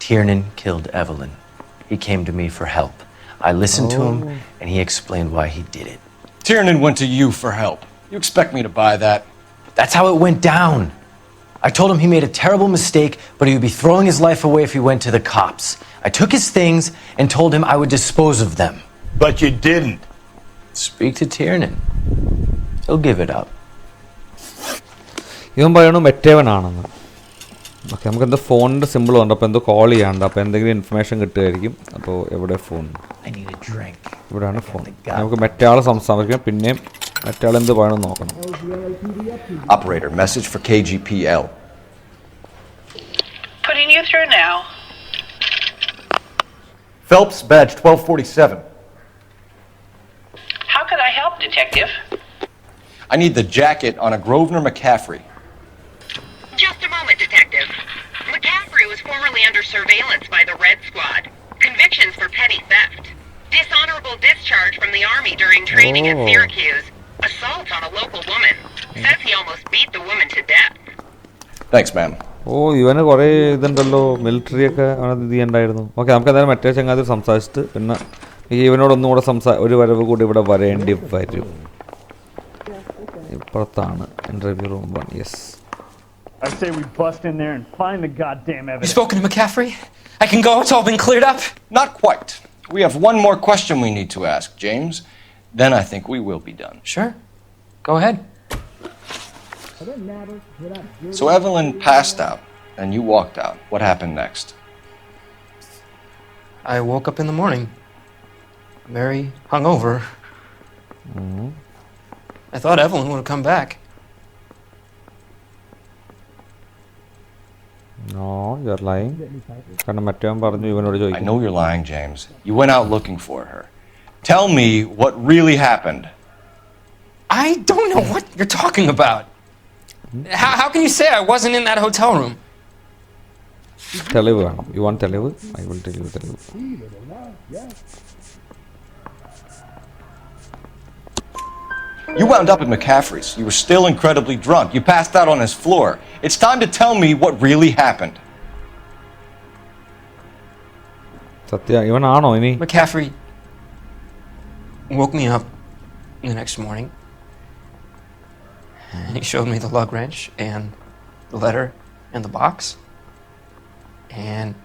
Tiernan killed Evelyn. He came to me for help. I listened to him, and he explained why he did it. Tiernan went to you for help. You expect me to buy that? That's how it went down. I told him he made a terrible mistake, but he would be throwing his life away if he went to the cops. I took his things and told him I would dispose of them. But you didn't. Speak to Tiernan. He'll give it up. ഇവൻ പറയണു മറ്റേവനാണെന്ന്. Okay, നമുക്ക് എന്താ ഫോണിൻ്റെ simple ഉണ്ട്. അപ്പോൾ എന്തോ call ചെയ്യാണ്ട്, അപ്പോൾ എന്തെങ്കിലും ഇൻഫർമേഷൻ കിട്ടുമായിരിക്കും. അപ്പോൾ എവിടെ ഫോൺ? ഇവിടെയാണ് ഫോൺ. നമുക്ക് മറ്റേ ആൾ സംസാരിക്കാം. പിന്നെയും മറ്റേ ആൾ എന്ത് പറയണമെന്ന് നോക്കണം. Operator, message for KGPL. Putting you through now. Phelps, badge 1247. How could I help, Detective? I need the jacket on a Grosvenor McCaffrey. Just a moment, Detective. McCaffrey was formerly under surveillance by the Red Squad. Convictions for petty theft. Dishonorable discharge from the Army during training at Syracuse. Assault on a local woman. Says he almost beat the woman to death. Thanks, ma'am. ഇവന് കുറേ ഇതുണ്ടല്ലോ, military ഒക്കെ അവനത് ഇത് ചെയ്യണ്ടായിരുന്നു. Okay, നമുക്ക് എന്തായാലും മറ്റേ ചങ്ങാതി സംസാരിച്ചിട്ട് പിന്നെ ഇവനോടൊന്നും കൂടെ ഒരു വരവ് കൂടി ഇവിടെ വരേണ്ടി വരും. ഇപ്പുറത്താണ് interview room 1. Yes. I say we bust in there and find the goddamn evidence. You spoken to McCaffrey? I can go, it's all been cleared up? Not quite. We have one more question we need to ask, James. Then I think we will be done. Sure. Go ahead. So Evelyn passed out, and you walked out. What happened next? I woke up in the morning, very hungover. I thought Evelyn would have come back. No, you're lying. I know you're lying, James. You went out looking for her. Tell me what really happened. I don't know what you're talking about. How can you say I wasn't in that hotel room? Telugu. You want Telugu? I will tell you Telugu. You wound up at McCaffrey's. You were still incredibly drunk. You passed out on his floor. It's time to tell me what really happened. Satya, ivanano ini? McCaffrey woke me up the next morning. And he showed me the lug wrench and the letter and the box. And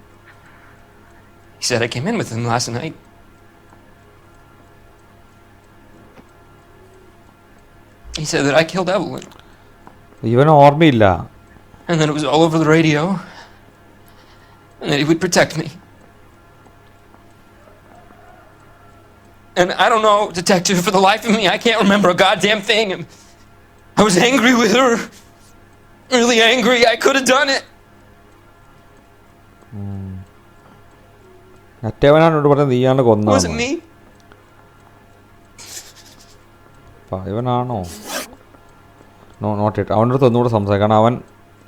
he said I came in with him last night. He said that I killed Evelyn. Even ormilla. And that it was all over the radio. And that he would protect me. And I don't know, detective, for the life of me, I can't remember a goddamn thing. I was angry with her. Really angry. I could have done it. Was it me? ഇവനാണോ? No not it. അവൻ്റെ അടുത്ത് ഒന്നുകൂടെ സംസാരിക്കണം.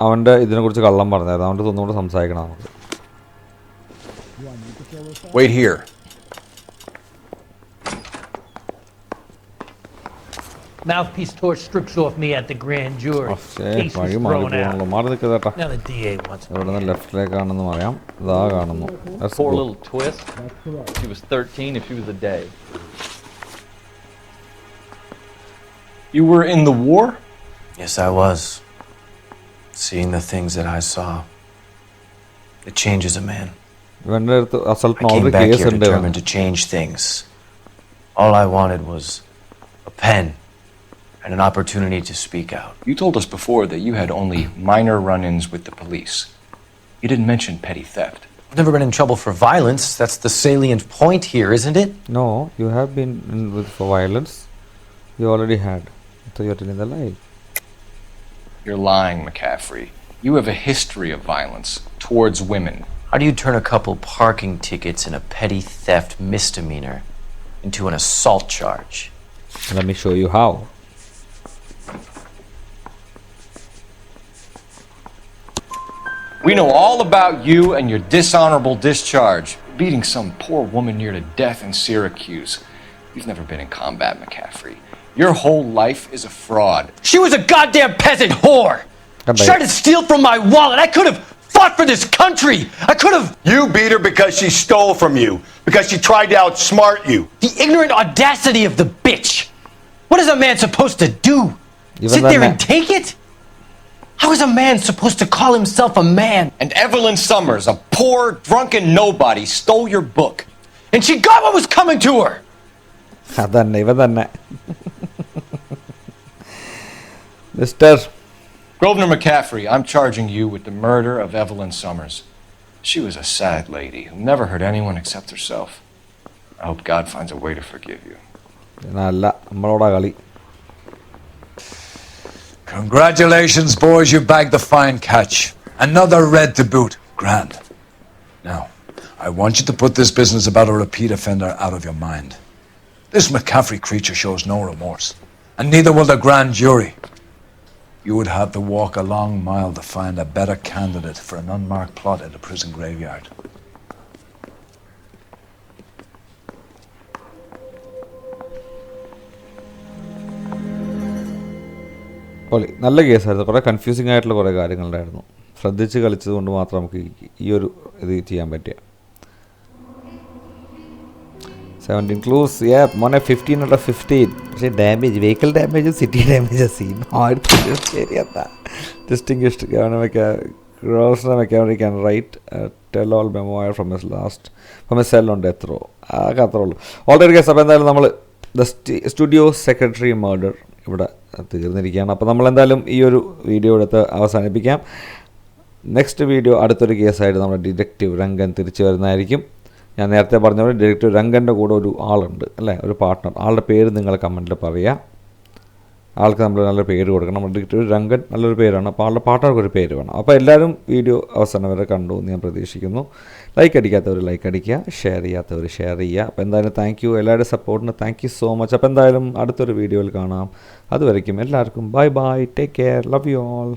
അവൻ്റെ ഇതിനെക്കുറിച്ച് കള്ളം പറഞ്ഞായിരുന്നു. അവൻ്റെ അടുത്ത് ഒന്നുകൂടെ സംസാരിക്കണം നമുക്ക്. Wait here. Mouthpiece tore strips off me at the grand jury. Case was thrown out. Now the DA wants me. ഇവിടെ നിന്ന് ലെഫ്റ്റിലേക്കാണെന്ന് പറയാം. ഇതാ കാണുന്നു. Poor little twist. She was 13 if she was a day. You were in the war? Yes, I was. Seeing the things that I saw, it changes a man. I came back here determined to change things. All I wanted was a pen and an opportunity to speak out. You told us before that you had only minor run-ins with the police. You didn't mention petty theft. I've never been in trouble for violence. That's the salient point here, isn't it? No, you have been in for violence. You already had. So you're telling the lie. You're lying, McCaffrey. You have a history of violence towards women. How do you turn a couple parking tickets and a petty theft misdemeanor into an assault charge? Let me show you how. We know all about you and your dishonorable discharge, beating some poor woman near to death in Syracuse. You've never been in combat, McCaffrey. Your whole life is a fraud. She was a goddamn peasant whore! She tried to steal from my wallet. I could have fought for this country. I could have... You beat her because she stole from you. Because she tried to outsmart you. The ignorant audacity of the bitch. What is a man supposed to do? Sit there and take it? How is a man supposed to call himself a man? And Evelyn Summers, a poor, drunken nobody, stole your book. And she got what was coming to her. Mr. Grosvenor McCaffrey, I'm charging you with the murder of Evelyn Summers. She was a sad lady who never hurt anyone except herself. I hope God finds a way to forgive you. Congratulations, boys, you bagged the fine catch. Another red to boot. Grand. Now, I want you to put this business about a repeat offender out of your mind. This McCaffrey creature shows no remorse, and neither will the grand jury. You would have to walk a long mile to find a better candidate for an unmarked plot in a prison graveyard. പൊളി. നല്ല കേസായിരുന്നു. കുറേ confusing ആയിട്ടുള്ള കുറേ കാര്യങ്ങളുണ്ടായിരുന്നു. ശ്രദ്ധിച്ച് കളിച്ചത് കൊണ്ട് മാത്രം നമുക്ക് ഈ ഒരു ഇത് ചെയ്യാൻ പറ്റിയ. 17 clues. Yeah, മോനെ 15 out of 15. പക്ഷേ damage vehicle damage city damage scene ശരിയെന്നാ. Distinguished Grosner mechanic and right tell all memoir from a cell on death row. ആകെ അത്രേ ഉള്ളൂ. Already case. അപ്പോൾ എന്തായാലും നമ്മൾ സ്റ്റുഡിയോ സെക്രട്ടറി മർഡർ ഇവിടെ തീർന്നിരിക്കുകയാണ്. അപ്പോൾ നമ്മളെന്തായാലും ഈ ഒരു വീഡിയോ എടുത്ത് അവസാനിപ്പിക്കാം. നെക്സ്റ്റ് വീഡിയോ അടുത്തൊരു കേസായിട്ട് നമ്മുടെ ഡിറ്റക്റ്റീവ് രംഗൻ തിരിച്ചു വരുന്നതായിരിക്കും. ഞാൻ നേരത്തെ പറഞ്ഞ പോലെ ഡിറ്റക്റ്റീവ് രംഗൻ്റെ കൂടെ ഒരു ആളുണ്ട് അല്ലേ, ഒരു പാർട്ട്ണർ. ആളുടെ പേര് നിങ്ങൾ കമൻറ്റിൽ പറയുക. ആൾക്ക് നമ്മൾ നല്ലൊരു പേര് കൊടുക്കണം. നമ്മുടെ ഡിറ്റക്റ്റീവ് രംഗൻ നല്ലൊരു പേരാണ്. അപ്പോൾ ആളുടെ പാർട്ട്ണർക്ക് ഒരു പേര് വേണം. അപ്പോൾ എല്ലാവരും വീഡിയോ അവസാനം വരെ കണ്ടു എന്ന് ഞാൻ പ്രതീക്ഷിക്കുന്നു. ലൈക്ക് അടിക്കാത്തവർ ലൈക്ക് അടിക്കുക, ഷെയർ ചെയ്യാത്തവർ ഷെയർ ചെയ്യുക. അപ്പോൾ എന്തായാലും താങ്ക് യു, എല്ലാവരുടെ സപ്പോർട്ടിന് താങ്ക് യു സോ മച്ച്. അപ്പോൾ എന്തായാലും അടുത്തൊരു വീഡിയോയിൽ കാണാം. അതുവരയ്ക്കും എല്ലാവർക്കും bye bye, take care, love you all.